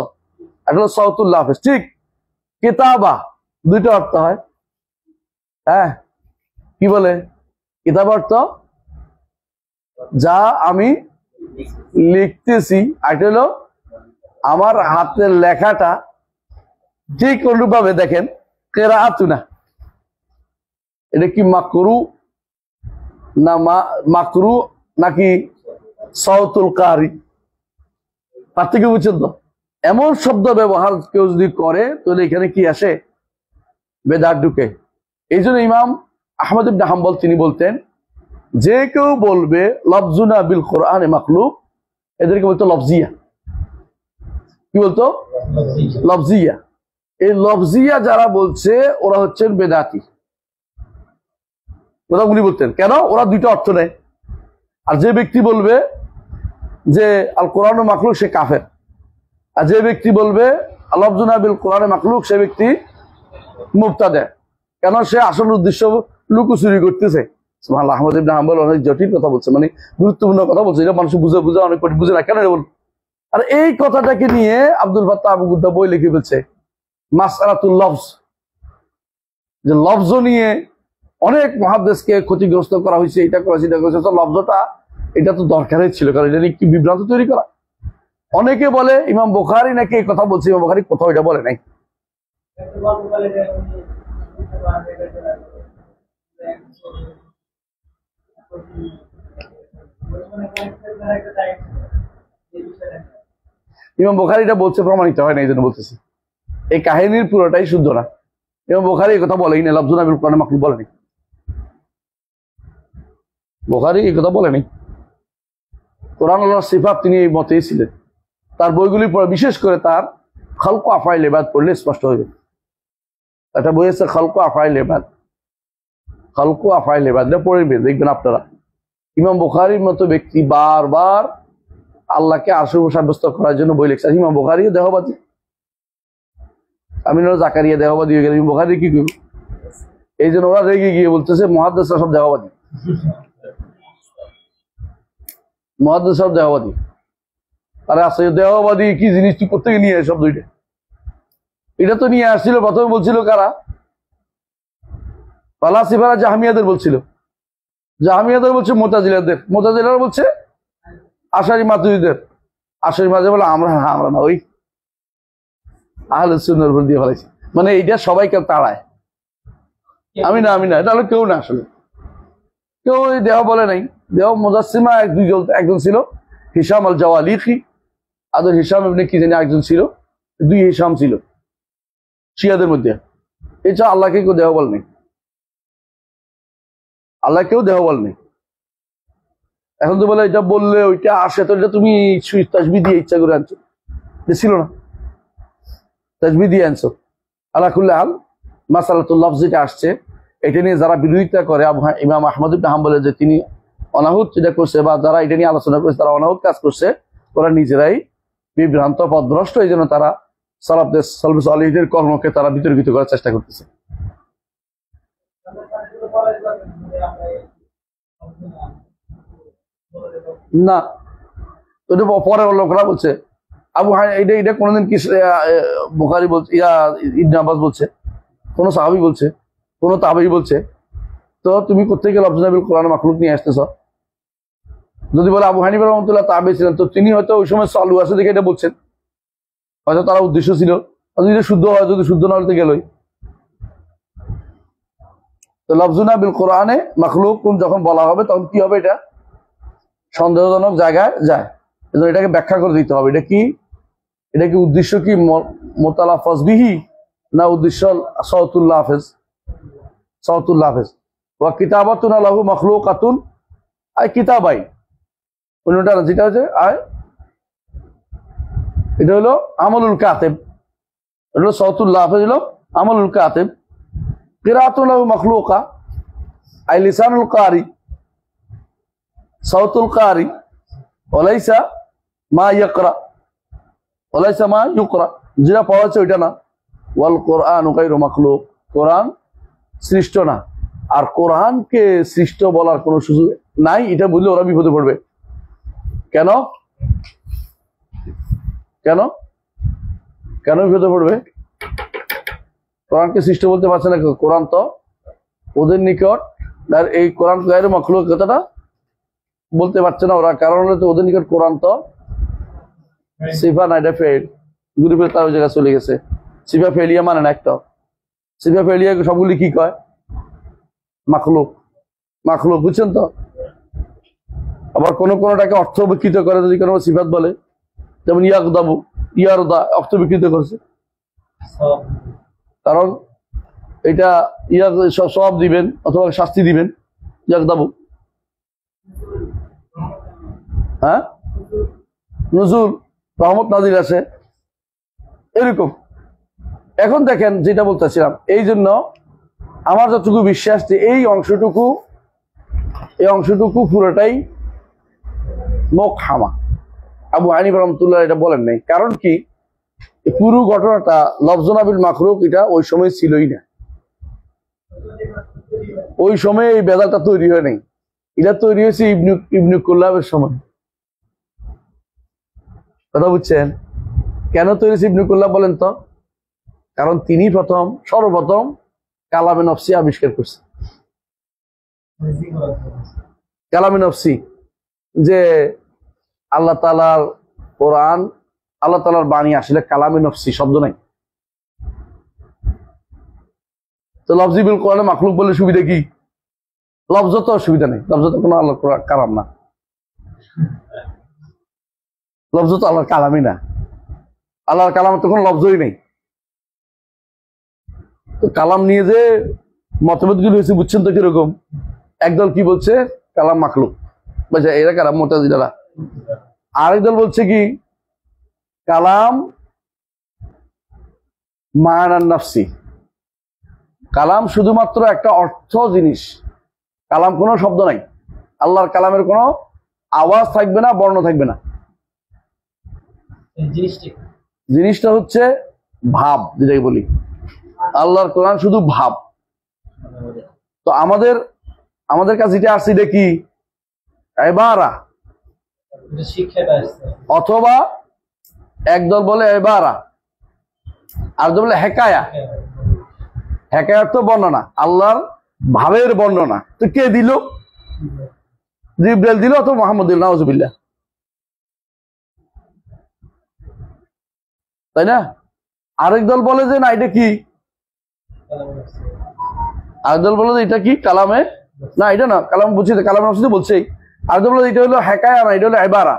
একটা হলো সাউতুল লাফিজ। ঠিক কিতাবা দুইটা অর্থ হয়। হ্যাঁ, কি বলে কিতাব অর্থ যা আমি লিখতেছি, এটা হলো আমার হাতের লেখাটা। ঠিক অনুরূপভাবে দেখেন কেরাআতুনা, এটা কি মাকরু না মাকরু নাকি সাউতুল কারি, পার্থক্য বুঝছেন তো? এমন শব্দ ব্যবহার কেউ যদি করে তাহলে এখানে কি আসে, বেদাত ঢুকে। এই জন্য ইমাম আহমদ ইবনে হাম্বল তিনি বলতেন, যে কেউ বলবে লফজুনা বিল কোরআনে মাখলুক, এদেরকে বলতো লফজিয়া। কি বলতো? লফজিয়া। এই লফজিয়া যারা বলছে ওরা হচ্ছেন বেদাতি। উনি বলতেন কেন, ওরা দুইটা অর্থ নেয়। আর যে ব্যক্তি বলবে যে আল কোরআন মাখলুক সে কাফের, আর যে ব্যক্তি বলবে লফজুনা বিল কোরআনে মাখলুক সে ব্যক্তি মুবতাদি। কেন, সে আসল উদ্দেশ্য লুকোচুরি করতেছে। আহমদ ইবনে হাম্বল অনেক জটিল কথা বলছে, মানে গুরুত্বপূর্ণ কথা বলছে, এটা মানুষ বুঝে অনেক বুঝে না। কেন বল? আর এই কথাটাকে নিয়ে আব্দুল ফাত্তাহ আবু গুদ্দা বই লিখে ফেলছে মাসআলাতুল লফজ, যে লফজ নিয়ে অনেক মুহাদ্দিসকে ক্ষতিগ্রস্ত করা হয়েছে, এটা করা সেটা করেছে। তো লফজটা এটা তো দরকারই ছিল, কারণ এটা নিয়ে কি বিভ্রান্ত তৈরি করা। অনেকে বলে ইমাম বুখারী নাকি এই কথা বলছে, ইমাম বুখারী কোথাও এটা বলে নাই। ইমাম বুখারী এটা বলছে প্রমাণিত হয় না, এই জন্য বলতেছি। এই কাহিনীর পুরোটাই শুদ্ধ না। ইমাম বুখারী এই কথা বলেই না, লফজুনা বিল কোরআনে মাখলুক বলেনি। বুখারী এই কথা বলেনি। কোরআন আল্লাহর সিফাত তিনি এই মতেই ছিলেন। তার বইগুলি পড়ে, বিশেষ করে তার খালকু আফআইল ইবাদ পড়লে স্পষ্ট হয়ে যাবে। একটা বই আছে খালকু আফআইল ইবাদ, খালকু আফআইল ইবাদ, এটা পড়বেন, দেখবেন আপনারা ইমাম বুখারীর মতো ব্যক্তি বারবার আল্লাহকে আরশের উপর সাব্যস্ত করার জন্য বই লিখছে। ইমাম বুখারী দেহবাদী, আমি জাকারিয়া দেহবাদী হয়ে গেল, ইমাম বুখারী কি করব? এই জন্য ওরা রেগে গিয়ে বলতেছে মুহাদ্দিসরা সব দেহবাদী, মুহাদ্দিস সব দেহবাদী। আরে আছে দেহবাদী কি জিনিস, তুই কোথেকে নিয়ে সব দুইটা? এটা তো নিয়ে আসছিল, প্রথমে বলছিল কারা? ফালাসিফারা জাহমিয়াদের বলছিল, জাহমিয়াদের বলছে মুতাজিলাদের, মুতাজিলারা বলছে আশারি মাতুরিদের, আশারি মাঝে বলে আমরা না, ওই আহলে সুন্নাহর উপর দিয়ে ফেলাইছে। মানে এইটা সবাইকে তাড়ায়, আমি না, এটা হলো কেউ না, আসলে কেউ এই দেহ বলে নাই। দেহ মুজাসসিমা একজন ছিল হিশাম আল জাওয়ালিখি, আদর হিশাম ইবনে কি জানি একজন ছিল, দুই হিশাম ছিল শিয়াদের মধ্যে। এছাড়া আল্লাহকে কেউ দেহ বল নেই, আল্লাহ কেউ দেহ বল নেই। এখন তো বলে এটা বললে ওইটা আসে, তো এটা তুমি তাসবিহ দিয়ে ইচ্ছা করে আনছো, ছিল না তাসবিহ দিয়ে আনছো। আল্লাহ কুল্লি হাল মাসালাতুল লফজ যেটা আসছে, এটা নিয়ে যারা বিরোধিতা করে ইমাম আহমদ ইবনে হাম্বলের, যে তিনি অনাহুত যেটা করছে বা যারা এটা নিয়ে আলোচনা করছে তারা অনাহুত কাজ করছে, ওরা নিজেরাই বিভ্রান্ত পথভ্রষ্ট। এই জন্য তারা সালাফদের কর্মকে তারা বিতর্কিত করার চেষ্টা করতেছে। না, ওটা পরে লোকরা বলছে। আবু এটা কোনোদিন কি বুখারী বলছে, ইবনে আব্বাস বলছে, কোন সাহাবী বলছে, কোন তাবেঈ বলছে? তো তুমি কোত্থেকে লফজুনা বিল কোরআনে মাখলুক নিয়ে আসতেছ? যদি বলে আবু হানিফা রাহমাতুল্লাহ তাবেঈ ছিলেন, তো তিনি হয়তো ওই সময় চালু আছে দেখে এটা বলছেন, হয়তো তারা উদ্দেশ্য ছিল। যদি শুদ্ধ হয়, যদি শুদ্ধ না হলে তো গেলই। তো লফজুনা বিল কোরআনে মাখলুক যখন বলা হবে তখন কি হবে? এটা সন্দেহজনক জায়গায় যায়, এটাকে ব্যাখ্যা করে দিতে হবে। এটা কি উদ্দেশ্য কি মুতালাফাজ বিহি, না উদ্দেশ্য সাউতুল লাফিজ? সাউতুল লাফিজ ওয়া কিতাবাতুন লাহু মাখলুকাতুন আই কিতাবাই, অন্যটা যেটা হচ্ছে এটা হলো আমলুল কাতিব, এটা হলো সাউতুল লাফিজ, হলো আমলুল কাতিব। কিরাআতুন লাহু মাখলুকা আই লিসানুল কারি, সাউতুল কারি ওয়ালাইসা মা ইয়াকরা, ওয়ালাইসা মা ইউকরা, যেটা পড়া হচ্ছে ওইটা না। ওয়াল কোরআনু গায়রু মাখলুক, কোরআন সৃষ্ট না। আর কোরআনকে সৃষ্ট বলার কোনো সুযোগ নাই, এটা বললে ওরা বিপদে পড়বে। কেন? কেন কেন বিপদে পড়বে? কোরআনকে সৃষ্টি বলতে পারছে না, কোরআন তো ওদের নিকট এই কোরআন গায়ের মখলুক কথাটা বলতে পারছে না ওরা, কারণ হলো তো ওদের নিকট কোরআন তো সিফা না, এটা ফেল, গ্রুপে তার জায়গায় চলে গেছে। সিফা ফেলিয়া মানে না একটা, সিফা ফেলিয়া সবগুলি কি কয়? মাখলুক, মাখলুক, বুঝছেন তো? আবার কোনটাকে অর্থ বিকৃত করে যদি কোনো সিফাত বলে, যেমন ইয়াকদাবু, ইয়ারদা অর্থ বিকৃত করছে, কারণ এটা ইয়া সব দিবেন অথবা শাস্তি দিবেন, ইয়াকদাবু। হ্যাঁ, নজুল, রহমত নাজির আছে, এরকম। এখন দেখেন যেটা বলতেছিলাম, এই জন্য আমার যতটুকু বিশ্বাস যে এই অংশটুকু পুরোটাই মোকহামা। আবু হানিফ রহমতুল্লাহ এটা বলেন নাই, কারণ কি পুরো ঘটনাটা লফজনাবিল মাখলুক এটা ওই সময় ছিলই না, ওই সময় এই বেদালটা তৈরি হয় নাই, এটা তৈরি হয়েছে ইবনু কুল্লাবের সময়। কথা বুঝছেন? কেন তৈরি হয়েছে ইবনু কুল্লাব বলেন তো? কারণ তিনি সর্বপ্রথম কালামে নফসি আবিষ্কার করছে। কালামে নফসি, যে আল্লাহ তাআলার কোরআন, আল্লাহ তাআলার বাণী আসলে কালামে নফসি শব্দ নাই। তো লফজি বিল কোরআনে মাখলুক বলে সুবিধা কি? লফজ তো অসুবিধা নেই, লফজ তো কোনো আল্লাহর কালাম না, লফজ তো আল্লাহর কালামই না, আল্লাহর কালাম তো কোনো লফজই নেই। তো কালাম নিয়ে যে মতভেদ গুলো হয়েছে বুঝছেন তো কিরকম? একদল কি বলছে কালাম মাখলুক, বুঝছে এরা কালাম মুতাজিলা, আরেক দল বলছে কি কালাম মানান নাফসি, কালাম শুধুমাত্র একটা অর্থ জিনিস, কালাম কোনো শব্দ নাই, আল্লাহর কালামের কোনো আওয়াজ থাকবে না, বর্ণ থাকবে না, জিনিসটা হচ্ছে ভাব, যেটাই বলি আল্লাহর কোরআন শুধু ভাব। তো আমাদের কাছে যেটা আসছে এটা কি? ইবারা, অথবা একদল বলে ইবারা, আর দল বলে হেকায়া। হেকায়ার তো বর্ণনা, আল্লাহর ভাবের বর্ণনা। তো কে দিল? জিবরাইল দিল অথবা মুহাম্মদ দিল, নাউজুবিল্লাহ, তাই না? আরেক দল বলে যে না এটা কি, আরেক দল বলে যে এটা কি কালামে না, এটা না কালাম বুঝছি, কালামে নফসি বলছেই। আরেক দল বলে এটা হলো হেকায়া না, এটা হলো এবারা।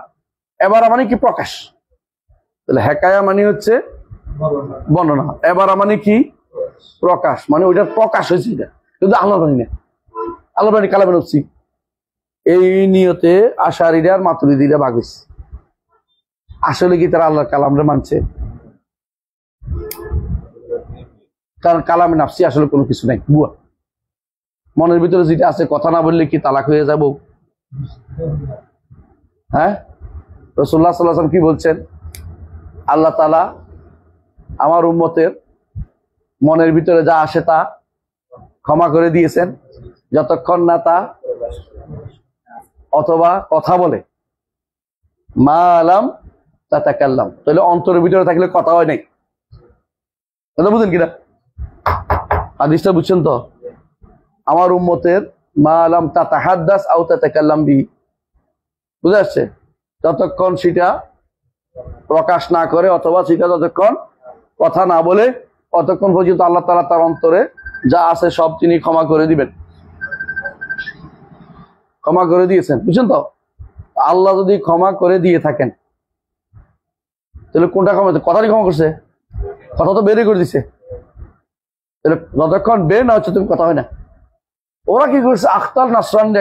এবারা মানে কি? প্রকাশ। তাহলে হেকায়া মানে হচ্ছে বর্ণনা, এবারা মানে কি? প্রকাশ, মানে ওইটা প্রকাশ হয়েছে, এটা কিন্তু আল্লাহর বাণী না, আল্লাহর বাণী কালামে নফসি। এই নিয়তে আশারীরা আর মাতুরিদীরা ভাগ হয়েছে। আসলে কি তারা আল্লাহর কালামরে মানছে? কারণ কালামে নাফসি আসলে কোনো কিছু নাই, বুয়া। মনের ভিতরে যেটা আছে, কথা না বললে কি তালাক হয়ে যাব? হ্যাঁ, রাসূলুল্লাহ সাল্লাল্লাহু আলাইহি ওয়াসাল্লাম কি বলছেন? আল্লাহ তাআলা আমার উম্মতের মনের ভিতরে যা আসে তা ক্ষমা করে দিয়েছেন, যতক্ষণ না তা অথবা কথা বলে, মা আলাম তাতাকাল্লাম। তাহলে অন্তরের ভিতরে থাকলে কথা হয় নাই, কথা বুঝেন কিনা? হাদিসটা বুঝছেন তো? আমার উম্মতের মা আলাম তাতাহাদ্দাস আও তাতাকাল্লাম বি, বুঝে আসছে? যতক্ষণ সেটা প্রকাশ না করে অথবা সেটা যতক্ষণ কথা না বলে, ততক্ষণ পর্যন্ত আল্লাহ তাআলা তার অন্তরে যা আছে সব তিনি ক্ষমা করে দিবেন, ক্ষমা করে দিয়েছেন, বুঝছেন তো? আল্লাহ যদি ক্ষমা করে দিয়ে থাকেন তাহলে কোনটা ক্ষমা? কথারই ক্ষমা করছে, কথা তো বেরই করে দিছে। তাহলে যতক্ষণ বের না হচ্ছে তুমি কথা হয় না। ওরা কি করছে? আখতাল নাসরানির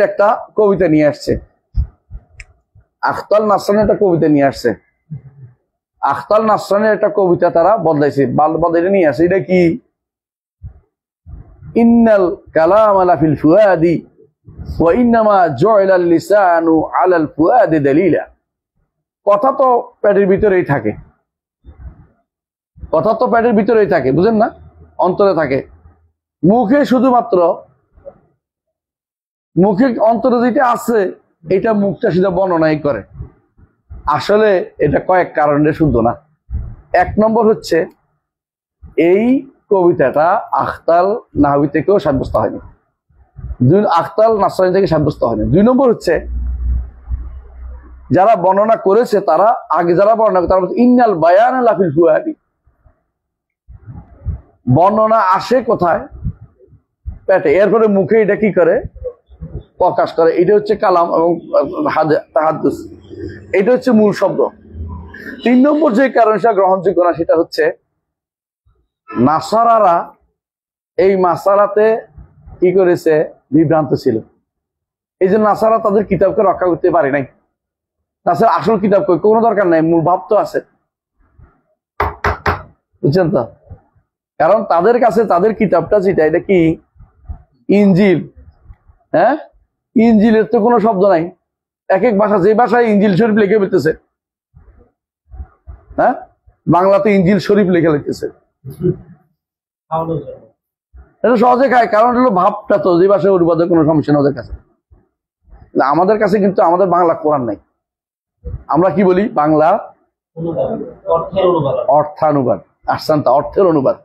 একটা কবিতা নিয়ে আসছে। আখতাল নাসরানির একটা কবিতা নিয়ে আসছে। আখতাল নাসরানির একটা কবিতা তারা বদলাইছে, বদলাইতে নিয়ে আসছে। এটা কি? ইন্নাল কালাম আলা ফিল ফুয়াদি ওয়া ইন্নামা জুইলাল লিসানু আলাল ফুয়াদি দালিলা। কথা তো পেটের ভিতরেই থাকে, কথা তো পেটের ভিতরেই থাকে, বুঝেন না? অন্তরে থাকে। মুখে শুধুমাত্র, মুখে অন্তরে যেটা আছে এটা মুখটা সেটা বর্ণনাই করে। আসলে এটা কয়েক কারণে শুদ্ধ না। এক নম্বর হচ্ছে এই কবিতাটা আখতাল নাহাবি থেকেও সাব্যস্ত হয়নি, আখতাল নাসরানি থেকে সাব্যস্ত হয়নি। 2 নম্বর হচ্ছে যারা বর্ণনা করেছে তারা আগে যারা বর্ণনা করে তারা বলছে ইন্নাল বায়ান লাফিল ফুয়াদি, বর্ণনা আসে কোথায়? পেটে, এরপরে মুখে এটা কি করে? প্রকাশ করে। এটা হচ্ছে কালাম এবং তাহাদ্দুস, এটা হচ্ছে মূল শব্দ। 3 নম্বর যে কারণ সেটা গ্রহণযোগ্য না, সেটা হচ্ছে নাসারারা এই মাসালাতে কি করেছে? বিভ্রান্ত ছিল। এই যে নাসারা তাদের কিতাবকে রক্ষা করতে পারে নাই। নাসার আসল কিতাব কোনো দরকার নাই, মূল ভাব তো আছে, বুঝছেন তো? কারণ তাদের কাছে তাদের কিতাবটা যেটা, এটা কি? ইনজিল। হ্যাঁ, ইনজিলের তো কোনো শব্দ নাই। এক এক ভাষা, যে ভাষায় ইনজিল শরীফ লিখে ফেলতেছে, হ্যাঁ, বাংলাতে ইনজিল শরীফ লিখে লিখতেছে। এটা সহজে খায়, কারণ হলো ভাবটা তো যে ভাষায় অনুবাদের কোনো সমস্যা নেই ওদের কাছে। আমাদের কাছে কিন্তু আমাদের বাংলা কোরআন নাই। আমরা কি বলি? বাংলা অর্থানুবাদ। আসছেন তো, অর্থের অনুবাদ,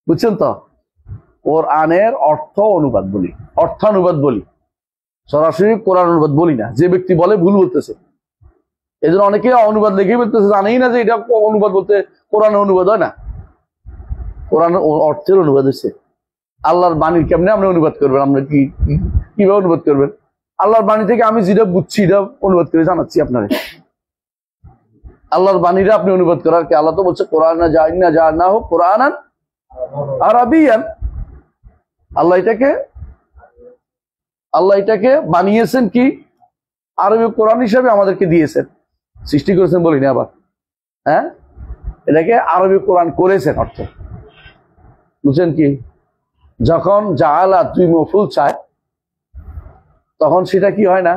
বুঝছেন তো? কোরআনের অর্থ অনুবাদ বলি, অর্থানুবাদ বলি, সরাসরি কোরআন অনুবাদ বলি না। যে ব্যক্তি বলে ভুল বলতেছে। এই জন্য অনেকে অনুবাদ লিখে বলতেছে, জানেই না যে এটা অনুবাদ বলতে কোরআনের অনুবাদ হয় না, কোরআনের অর্থের অনুবাদ হচ্ছে। আল্লাহর বাণীর কেমনে আপনি অনুবাদ করবেন? আমরা কিভাবে অনুবাদ করবেন? আল্লাহর বাণী থেকে আমি যেটা বুঝছি এটা অনুবাদ করে জানাচ্ছি আপনারে। আল্লাহর বাণীরা আপনি অনুবাদ করার কি? আল্লাহ তো বলছে কোরআন যা না হোক কোরআন আরাবিয়ান। আল্লাহ এটাকে বানিয়েছেন কি? আরবি কোরআন হিসাবে আমাদেরকে দিয়েছেন, সৃষ্টি করেছেন বলি না আবার, হ্যাঁ, এটাকে আরবি কোরআন করেছেন অর্থ, বুঝছেন কি? যখন জাআলা 2 মফুল চায় তখন সেটা কি হয় না?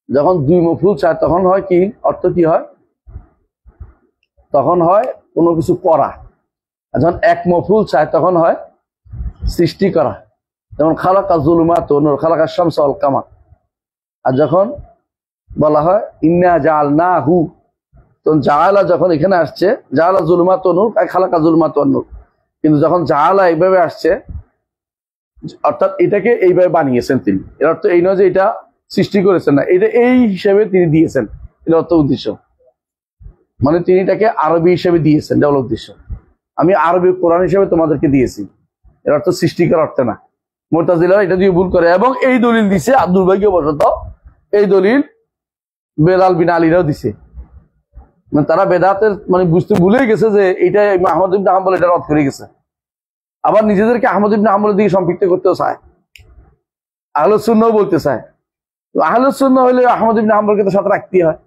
যখন 2 মফুল চায় তখন হয় কি? অর্থ কি হয়? তখন হয় কোনো কিছু করা। আর যখন 1 মফুল চায় তখন হয় সৃষ্টি করা। যেমন খালাকা যুলুমাত ওয়া নূর, খালাকা শামসা ওয়াল কামার। আর যখন বলা হয় ইন্না জাআলনাহু, তখন জাআলা যখন এখানে আসছে, জাআলা যুলুমাত ওয়া নূর, খালাকা যুলুমাত ওয়া নূর। কিন্তু যখন জাআলা এইভাবে আসছে, অর্থাৎ এটাকে এইভাবে বানিয়েছেন তিনি, এর অর্থ এই নয় যে এটা সৃষ্টি করেছেন না, এটা এই হিসেবে তিনি দিয়েছেন, এর অর্থ উদ্দেশ্য। মানে তিনি এটাকে আরবি হিসেবে দিয়েছেন, এটা হলো উদ্দেশ্য। আমি আরবি কোরআন হিসেবে তোমাদেরকে দিয়েছি, এর অর্থ সৃষ্টি করার অর্থ না। মুতাজিলারা এটা দিয়ে ভুল করে এবং এই দলিল দিছে, আর দুর্ভাগ্যবশত এই দলিল বেলাল বিন আলীরাও দিছে। মানে তারা বেদাতের মানে বুঝতে ভুলে গেছে যে এটা আহমদ ইবনে হাম্বল এটা রদ করে গেছে। আবার নিজেদেরকে আহমদ ইবনে হাম্বলের দিকে সম্পৃক্ত করতেও চায়, আহলুস সুন্নাহও বলতে চায়। তো আহলুস সুন্নাহ হলে আহমদ ইবনে হাম্বলকে তো সাথে রাখতেই হয়।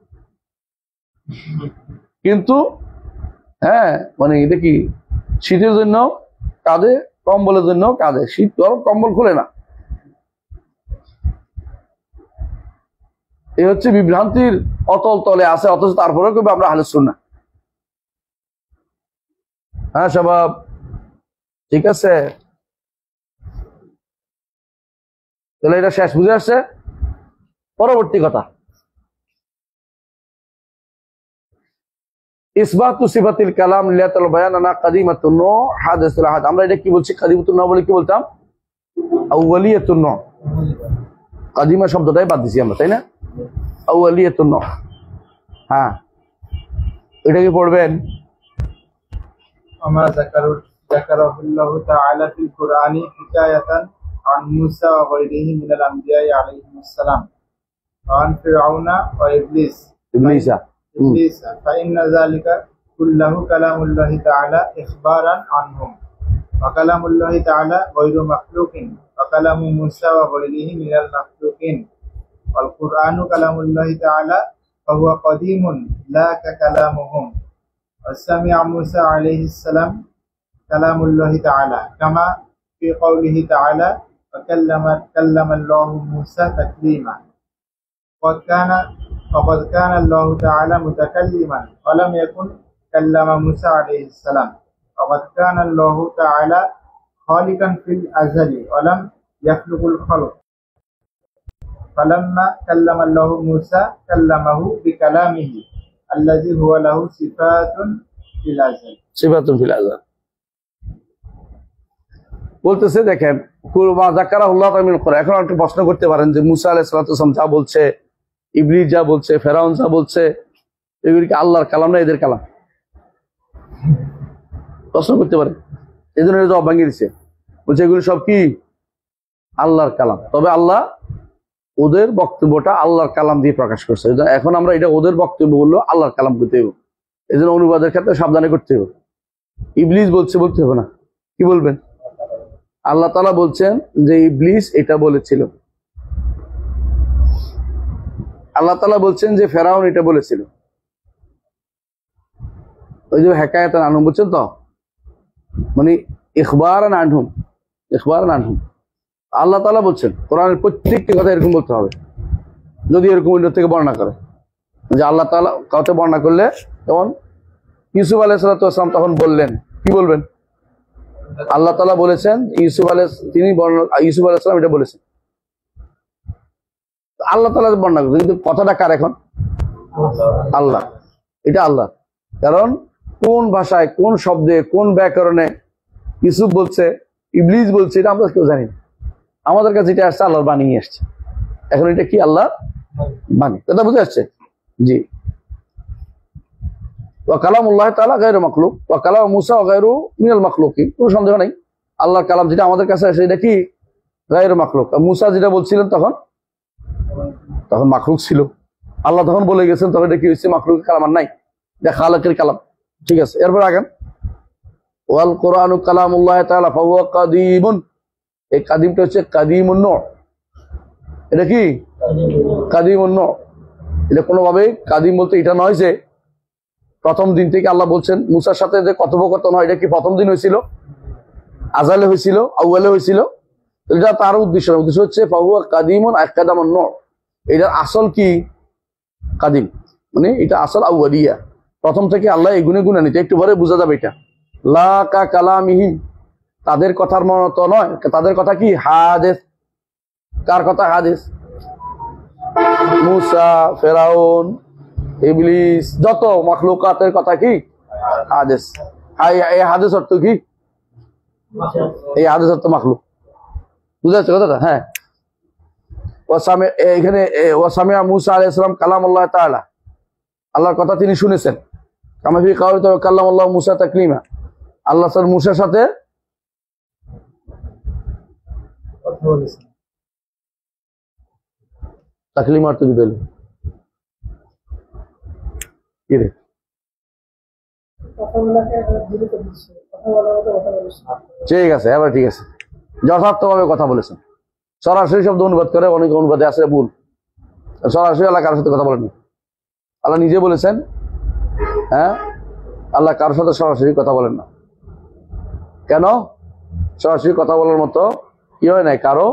কিন্তু হ্যাঁ, মানে এটা কি? শীতের জন্য কাঁধে, কম্বলের জন্য কাঁধে, শীত গরম কম্বল খুলে না। এই হচ্ছে বিভ্রান্তির অতল তলে আছে, অথচ তারপরেও কেউ আমরা আহলুস সুন্নাহ। হ্যাঁ সবাব, ঠিক আছে, তাহলে এটা শেষ বুঝে আসছে। পরবর্তী কথা, ইসবাতু সিফাতিল কালাম লিয়াতাল বায়ান আনা কাদিমাতুন নূহ হাদিসুল আহাদ। আমরা এটা কি বলছি? কাদিমাতুন নূহ বলে কি বলতাম? আউয়ালিয়াতুন নূহ। কাদিমা শব্দটাই বাদ দিছি আমরা, তাই না? আউয়ালিয়াতুন নূহ, হ্যাঁ, এটা কি পড়বেন? আমা যাকারাহুল্লাহু তাআলা ফিল কুরআনি হিকায়াতান আন মূসা ওয়া গায়রিহি মিনাল আমবিয়া'i আলাইহিমুস সালাম ওয়া আন ফিরআউনা ওয়া ইবলিসা ফাইন্না যালিকা কুল্লাহু কালামুল্লাহি তাআলা ইখবারান আনহুম ওয়া কালামুল্লাহি তাআলা গায়রু মাখলুকিন ওয়া কালামু মূসা ওয়া গায়রিহি মিনাল মাখলুকিন ওয়াল কুরআনু কালামুল্লাহি তাআলা ওয়া হুয়া কাদীমুন লা কালামুহুম وسمع موسى عليه السلام كلام الله تعالى كما في قوله تعالى وكلم الله موسى تكليما وقد كان الله تعالى متكلما ولم يكن كلم موسى عليه السلام وقد كان الله تعالى خالقا في الأزل ولم يخلق الخلق فلما كلم الله موسى كلمه بكلامه الذي هو له صفات في الأزل সিফাতুন ফিল আযাল। বলতেছে দেখেন কুরবা যাকারাহুল্লাহ তাআলা মিন কুরআন। এখন একটু প্রশ্ন করতে পারেন যে মুসা আলাইহিস সালাতু ওয়াস সালাম যা বলছে, ইবলিস যা বলছে, ফেরাউন যা বলছে, এগুলি কি আল্লাহর কালাম না এদের কালাম? প্রশ্ন করতে পারে। এই জন্য জবাব ভাঙিয়ে দিচ্ছে, বলছে এগুলি সব কি আল্লাহর কালাম, তবে আল্লাহ ওদের বক্তব্যটা আল্লাহর কালাম দিয়ে প্রকাশ করছে। এখন আমরা এটা ওদের বক্তব্য বললো আল্লাহর কালাম করতে হবে, এই জন্য অনুবাদের ক্ষেত্রে সাবধানে করতে হবে। ইবলিস বলছে বলতে হবে না, কি বলবেন? আল্লাহ তাআলা বলছেন যে ইবলিস এটা বলেছিল, আল্লাহ তাআলা বলছেন যে ফেরাউন এটা বলেছিল। ওই যে হেকায়াত আনহুম, বুঝছেন তো, মানে ইখবারান আনহুম, ইখবারান আনহুম। আল্লাহ তাআলা বলছেন কোরআনের প্রত্যেকটি কথা এরকম বলতে হবে, যদি এরকম অন্য থেকে বর্ণনা করে যে আল্লাহ তাআলা কাউকে বর্ণনা করলে, যেমন ইউসুফ আলাইহিস সালাতু ওয়াস সালাম তখন বললেন, কি বলবেন? আল্লাহ তাআলা বলেছেন ইউসুফ আলাইহিস সালাম এটা বলেছেন, আল্লাহ তাআলা বর্ণনা করছেন, কিন্তু কথাটা কার এখন? আল্লাহ, এটা আল্লাহ। কারণ কোন ভাষায়, কোন শব্দে, কোন ব্যাকরণে ইউসুফ বলছে, ইবলিস বলছে, এটা আমরা কেউ জানি না। আমাদের কাছে এটা আসছে আল্লাহর বাণী নিয়ে আসছে। এখন এটা কি আল্লাহ বাণী, কথা বুঝে আসছে? জি। ওয়া কালামুল্লাহ তাআলা গায়রু মাখলুক ওয়া কালামু মুসা গায়রু মিনাল মাখলুকিন। কোনো সন্দেহ নাই আল্লাহর কালাম যেটা আমাদের কাছে আসে এটা কি গায়রু মাখলুক। মুসা যেটা বলছিলেন তখন মাখলুক ছিল, আল্লাহ তখন বলে গেছেন, তখন এটা কি হয়েছে? মাখলুকের কালাম আর নাই, এটা খালিকের কালাম। ঠিক আছে, এরপর আগান। ওয়াল কোরআনু কালামুল্লাহ তাআলা ফাহুয়া কাদীমুন। এই কাদিমটা হচ্ছে কাদিমুন নূহ। এটা কি কাদিমুন নূহ? এটা কোনোভাবেই কাদিম বলতে এটা নয় যে প্রথম দিন থেকে আল্লাহ বলছেন মুসার সাথে যে কথোপকথন হয়, এটা কি প্রথম দিন হয়েছিল, আজালে হয়েছিল, আউয়ালে হয়েছিল? এটা তার উদ্দেশ্য হচ্ছে ফাহুয়া কাদিমুন আকাদামুন নূহ। এটার আসল কি কাদিম, মানে এটা আসল আউয়ালিয়া, প্রথম থেকে আল্লাহ এই গুণে গুণে নিতে। একটু পরে বোঝা যাবে এটা। লা কা কালামিহিম, তাদের কথার মতো নয়, তাদের কথা কি হাদিস। কার কথা হাদিস? মুসা, ফেরাউন, ইবলিস, যত মাখলুকাতের কথা কি হাদিস। এই হাদিস অর্থ কি? এই হাদিস অর্থ মাখলুক। বুঝা যাচ্ছে কথাটা? হ্যাঁ। এখানে ওয়াসামিয়া মুসা আলাইহিস সালাম কালামুল্লাহ তাআলা, আল্লাহর কথা তিনি শুনেছেন। কামা ফি কাওলিহি কাল্লামাল্লাহু মুসা তাকলিমা, আল্লাহ স্যার মুসার সাথে কথা বলেছেন। তাকলিমা অর্থ কি দিল? কি রে? ঠিক আছে, এবার ঠিক আছে, যথার্থভাবে কথা বলেছেন। সরাসরি শব্দ অনুবাদ করে, অনেক অনুবাদে আছে ভুল। সরাসরি আল্লাহ কারোর সাথে কথা বলেননি, আল্লাহ নিজে বলেছেন, হ্যাঁ, আল্লাহ কারোর সাথে সরাসরি কথা বলেন না। কেন? সরাসরি কথা বলার মতো কি হয় নাই, কারো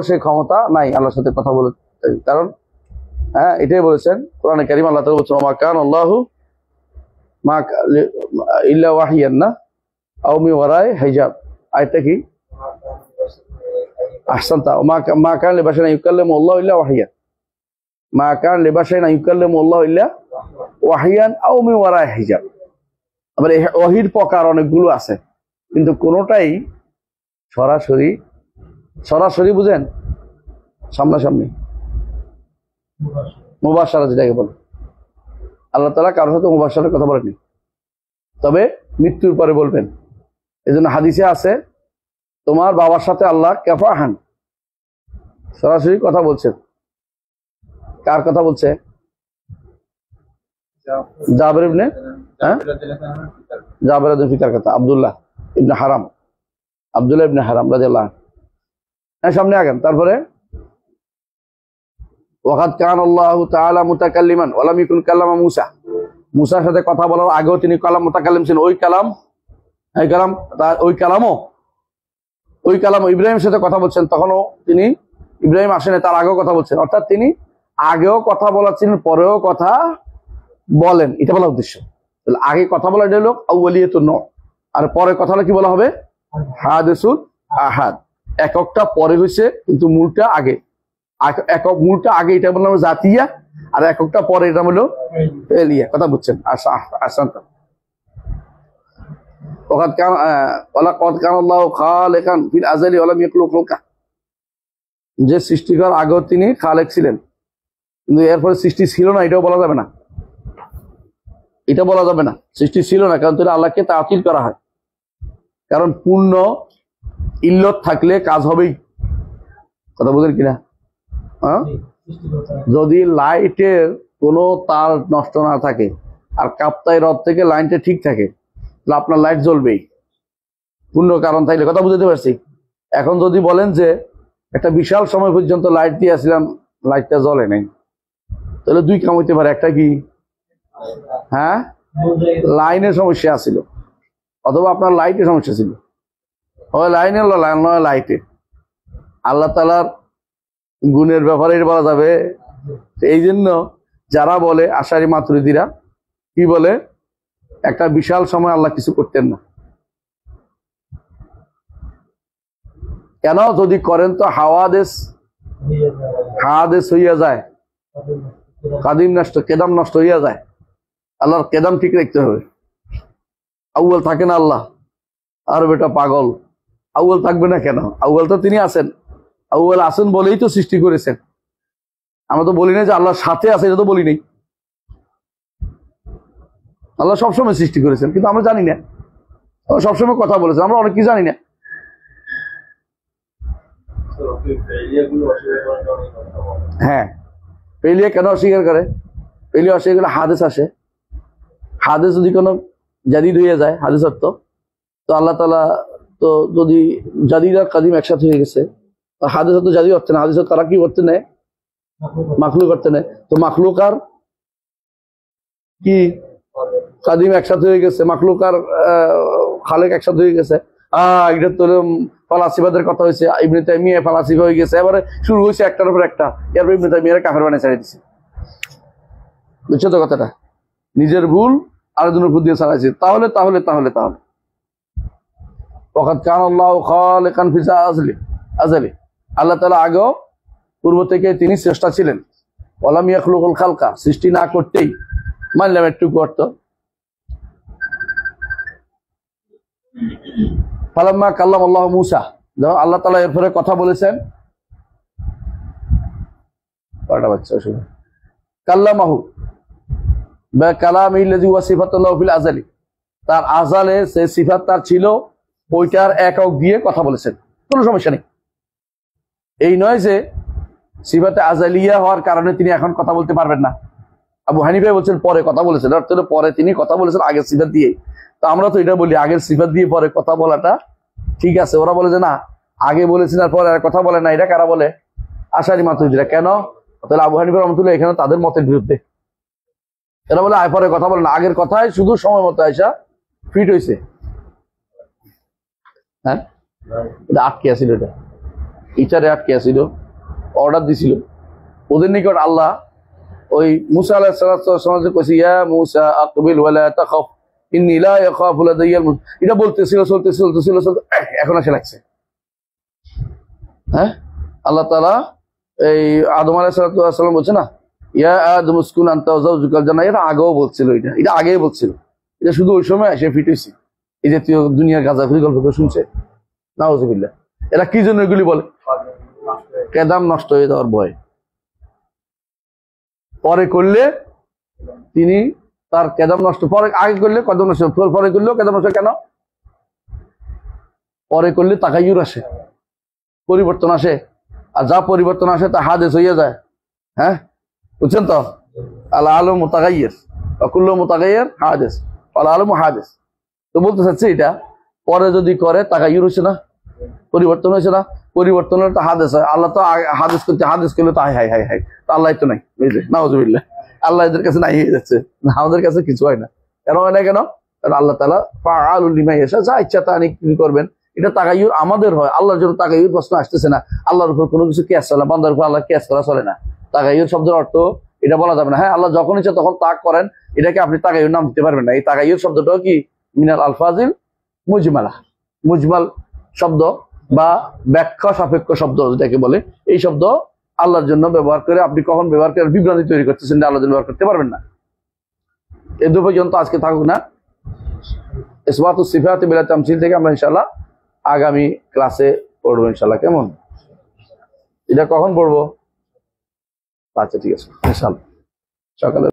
সেই ক্ষমতা নাই আল্লাহর সাথে কথা বলে। কারণ হ্যাঁ, এটাই বলেছেন কোরআনে কারীম, আল্লাহ তাআলা বলেছেন মা কান আল্লাহু মা ইল্লা ওয়াহিয়ান না আও মিন ওয়ারাই হিজাব। আয়াতটা কি? আহসানতা। মা কান লিবাশাইন ইউকাল্লিমু আল্লাহু ইল্লা ওয়াহিয়ান, মা কান লিবাশাইন ইউকাল্লিমু আল্লাহু ইল্লা ওয়াহিয়ান আও মিন ওয়ারাই হিজাব। আবার এই ওহীর প্রকার অনেকগুলো আছে, কিন্তু কোনোটাই সরাসরি বুঝেন, সামনাসামনি, মুবাশশারা যেটাকে বলে। আল্লাহ তাআলা কারোর সাথে মুবাশশারার কথা বলেননি, তবে মৃত্যুর পরে বলবেন। এই জন্য হাদিসে আছে তোমার বাবার সাথে আল্লাহ কাফাহান, সরাসরি কথা বলছেন। কার কথা বলছে? জাবের ইবনে পিতার কথা, আব্দুল্লাহ ইবনে হারাম রাদিয়াল্লাহু আনহু। হ্যাঁ, সামনে আগান। তারপরে ওয়াকাদ কান আল্লাহু তাআলা মুতাকাল্লিমান ওয়া লাম ইয়াকুন কাল্লামা মুসা, মুসার সাথে কথা বলার আগেও তিনি কালাম মুতাকাল্লিম ছিলেন। ওই কালাম ইব্রাহিমের সাথে কথা বলছেন, তখনও তিনি ইব্রাহিম আসেনি, তার আগেও কথা বলছেন। অর্থাৎ তিনি আগেও কথা বলাচ্ছেন, পরেও কথা বলেন, এটা বলা উদ্দেশ্য। আগে কথা বলা এটা হলো আউয়ালিয়াতুন নূহ, আর পরে কথা কি বলা হবে? হাদিসুল আহাদ। এককটা পরে হয়েছে কিন্তু মূলটা আগে। একক মূলটা আগে এটা বললাম জাতিয়া, আর এককটা পরে এটা হলো ফেলিয়া। কথা বুঝছেন? আসান ওয়াকাদ কানা আল্লাহু খালিকান ফিল আযালি ওয়া লাম ইয়াখলুক খালকা, যে সৃষ্টিকর আগেও তিনি খালেক ছিলেন, কিন্তু এরপরে সৃষ্টি ছিল না, এটাও বলা যাবে না। এটা বলা যাবে না সৃষ্টি ছিল না, কারণ তাহলে আল্লাহকে তাআতিল করা হয়। কারণ পূর্ণ ইল্লত থাকলে কাজ হবেই। কথা বুঝেন কিনা? হ্যাঁ, যদি লাইটের কোনো তার নষ্ট না থাকে আর কাপ্তাই রড থেকে লাইনটা ঠিক থাকে, তাহলে আপনার লাইট জ্বলবেই, পূর্ণ কারণ থাকলে। কথা বুঝতে পারছি? এখন যদি বলেন যে একটা বিশাল সময় পর্যন্ত লাইট দিয়ে আসলাম, লাইটটা জ্বলে নাই, তাহলে দুই কাম হইতে পারে। একটা কি, হ্যাঁ, লাইনের সমস্যা আছিল, অথবা আপনার লাইটের সমস্যা ছিল, হয় লাইনে নয় লাইটে। আল্লাহ তাআলার গুণের ব্যাপারে বলা যাবে। এই জন্য যারা বলে আশারি মাতুরিদিরা কি বলে, একটা বিশাল সময় আল্লাহ কিছু করতেন না। কেন? যদি করেন তো হাওয়াদেশ হইয়া যায়, কাদিম নষ্ট, কেদাম নষ্ট হইয়া যায়। আল্লাহর কেদাম ঠিক রাখতে হবে। আউয়াল থাকে না আল্লাহ, আর বেটা পাগল, আউয়াল থাকবে না কেন? আউয়াল তো তিনি আছেন, আউয়াল আছেন বলেই তো সৃষ্টি করেছেন। আমরা তো বলি না যে আল্লাহর সাথে আছে, এটা তো বলি নাই। আল্লাহ সবসময় সৃষ্টি করেছেন, কিন্তু আমরা জানি না। সবসময় কথা বলেছেন, আমরা অনেক কিছু জানি না। হ্যাঁ, পেলিয়া কেন অস্বীকার করে? পেলিয়া অস্বীকার করলে হাদিস আসে। হাদিস যদি কোনো জাদিদ হয়ে যায়, হাদিস অর্থ তো আল্লাহ তাআলা তো যদি জাদিদ আর কাদিম একসাথে হয়ে গেছে, হাদিস তো জাদিদ হচ্ছে না, হাদিস তারা কি করতে নেয়? মাখলুক করতে নেয়। তো মাখলুক আর কি কাদিম একসাথে হয়ে গেছে, মাখলুক আর খালেক একসাথে হয়ে গেছে। এটা তো ফালাসিফাদের কথা হয়েছে, ইবনে তাইমিয়া ফালাসিফা হয়ে গেছে। এবারে শুরু হয়েছে একটার উপর একটা, এরপর ইবনে তাইমিয়া কাফের বানিয়ে ছেড়ে দিচ্ছে। বুঝছো তো কথাটা? নিজের ভুল আরেকজনের উপর দিয়ে ছাড়াইছে। তাহলে তাহলে তাহলে তাহলে ওয়াকাদ কানা আল্লাহু খালিকান ফি আযালি, আল্লাহ তাআলা আগেও পূর্ব থেকে তিনি স্রষ্টা ছিলেন। ওয়া লাম ইয়াখলুকুল খালকা, সৃষ্টি না করতেই মানলাম একটু করত। ফালাম্মা কাল্লাম আল্লাহ মূসা, যখন আল্লাহ তাআলা এরপরে কথা বলেছেন, কয়টা বাচ্চা শুনে কাল্লামাহু বা কালামিল্লাযী ওয়া সিফাতুল্লাহ ফিল আযালি, তার আযালে যে সিফাত তার ছিল ওইটার একক দিয়ে কথা বলেছেন, কোনো সমস্যা নেই। এই নয় যে সিফাতে আযালিয়া হওয়ার কারণে তিনি এখন কথা বলতে পারবেন না। আবু হানিফা বলছেন পরে কথা বলেছেন, অর্থ হলো পরে তিনি কথা বলেছেন আগের সিফাত দিয়ে। তো আমরা তো এটা বলি আগের সিফাত দিয়ে পরে কথা বলাটা ঠিক আছে। ওরা বলে যে না, আগে বলেছেন আর পরে আর কথা বলে না। এটা কারা বলে? আশারি মাতুরিদিরা। কেন? তাহলে আবু হানিফা রাহমাতুল্লাহ এখানে তাদের মতের বিরুদ্ধে। এরা বলে আয় পরে কথা বলে না, আগের কথায় শুধু সময় মতো আয়সা ফিট হয়েছে। হ্যাঁ, এটা আটকে আসিল, এটা ইটারে আটকে আসিল, অর্ডার দিছিল ওদের নিকট। আল্লাহ ওই মুসা আলাইহিস সালাম কইছে, ইয়া মুসা আকবিল ওয়ালা তাখাফ ইন্নী লা ইয়াখাফু লাদাইয়াল মুরসালিন। এটা বলতেছিল, চলতেছিল, এখন এসে লাগছে। হ্যাঁ, আল্লাহ তাআলা এই আদম আলাইহিস সালাম বলছে না, ইয়া আদম উসকুন আনতা ওয়া যাওজুকাল জান্নাহ, এটা আগেও বলছিল, এটা আগেই বলছিল। এটা শুধু ওই সময় এসে ফিট হয়েছে। এই জাতীয় দুনিয়ার গাঁজাখুরি গল্প শুনছে, নাউযুবিল্লাহ। এরা কি জন্য এগুলি বলে? কেদাম নষ্ট হয়ে যাওয়ার ভয়। পরে করলে তিনি তার কেদাম নষ্ট, পরে আগে করলে কদম নষ্ট, পরে করলেও কেদাম নষ্ট। কেন? পরে করলে তাকাইয়ুর আসে, পরিবর্তন আসে, আর যা পরিবর্তন আসে তা হাদিস হইয়া যায়। হ্যাঁ, বুঝছেন তো? আল আলম মুতাগাইয়ির ওয়া কুল্লু মুতাগাইয়ির হাদিস, আল আলম হাদিস। তো বলতে চাচ্ছি এটা পরে যদি করে তাকাইয়ুর হইছে না, পরিবর্তন হয়েছে না, পরিবর্তন হলে তো হাদিস হয়। আল্লাহ তো হাদিস করতে, হাদিস করলে তো হাই তো আল্লাহ তো নাই, বুঝলে? নাউযুবিল্লাহ। আল্লাহ এদের কাছে নাই হয়ে যাচ্ছে, আমাদের কাছে কিছু হয় না। কেন হয় না? কেন? কারণ আল্লাহ তাআলা ফাআলুল লিমা ইয়াশা, যা ইচ্ছা তা তিনি করবেন। এটা তাকাইয়ুর আমাদের হয়, আল্লাহর জন্য তাকাইয়ুর প্রশ্ন আসতেছে না। আল্লাহর উপর কোনো কিছু কিয়াস চলে না, বান্দার উপর আল্লাহ কিয়াস করা চলে না। তাকাইয়ুর শব্দের অর্থ এটা বলা যাবে না। হ্যাঁ, আল্লাহ যখন ইচ্ছা তখন তাক করেন, এটাকে আপনি তাকাইয়ুর নাম দিতে পারবেন না। এই তাকাইয়ুর শব্দটাও কি মিনাল আলফাজিল মুজমালা, মুজমাল শব্দ বা ব্যাখ্যা সাপেক্ষ শব্দ যেটাকে বলে, এই শব্দ আল্লাহর জন্য ব্যবহার করে আপনি কখন ব্যবহার করে বিভ্রান্তি তৈরি করতেছেন, আল্লাহর জন্য ব্যবহার করতে পারবেন না। এ দু পর্যন্ত আজকে থাকুক না। ইসবাতুস সিফাত বিলা তামসিল থেকে আমরা ইনশাআল্লাহ আগামী ক্লাসে পড়বো ইনশাআল্লাহ। কেমন? এটা কখন পড়বো? আচ্ছা ঠিক আছে ইনশাআল্লাহ সকালে।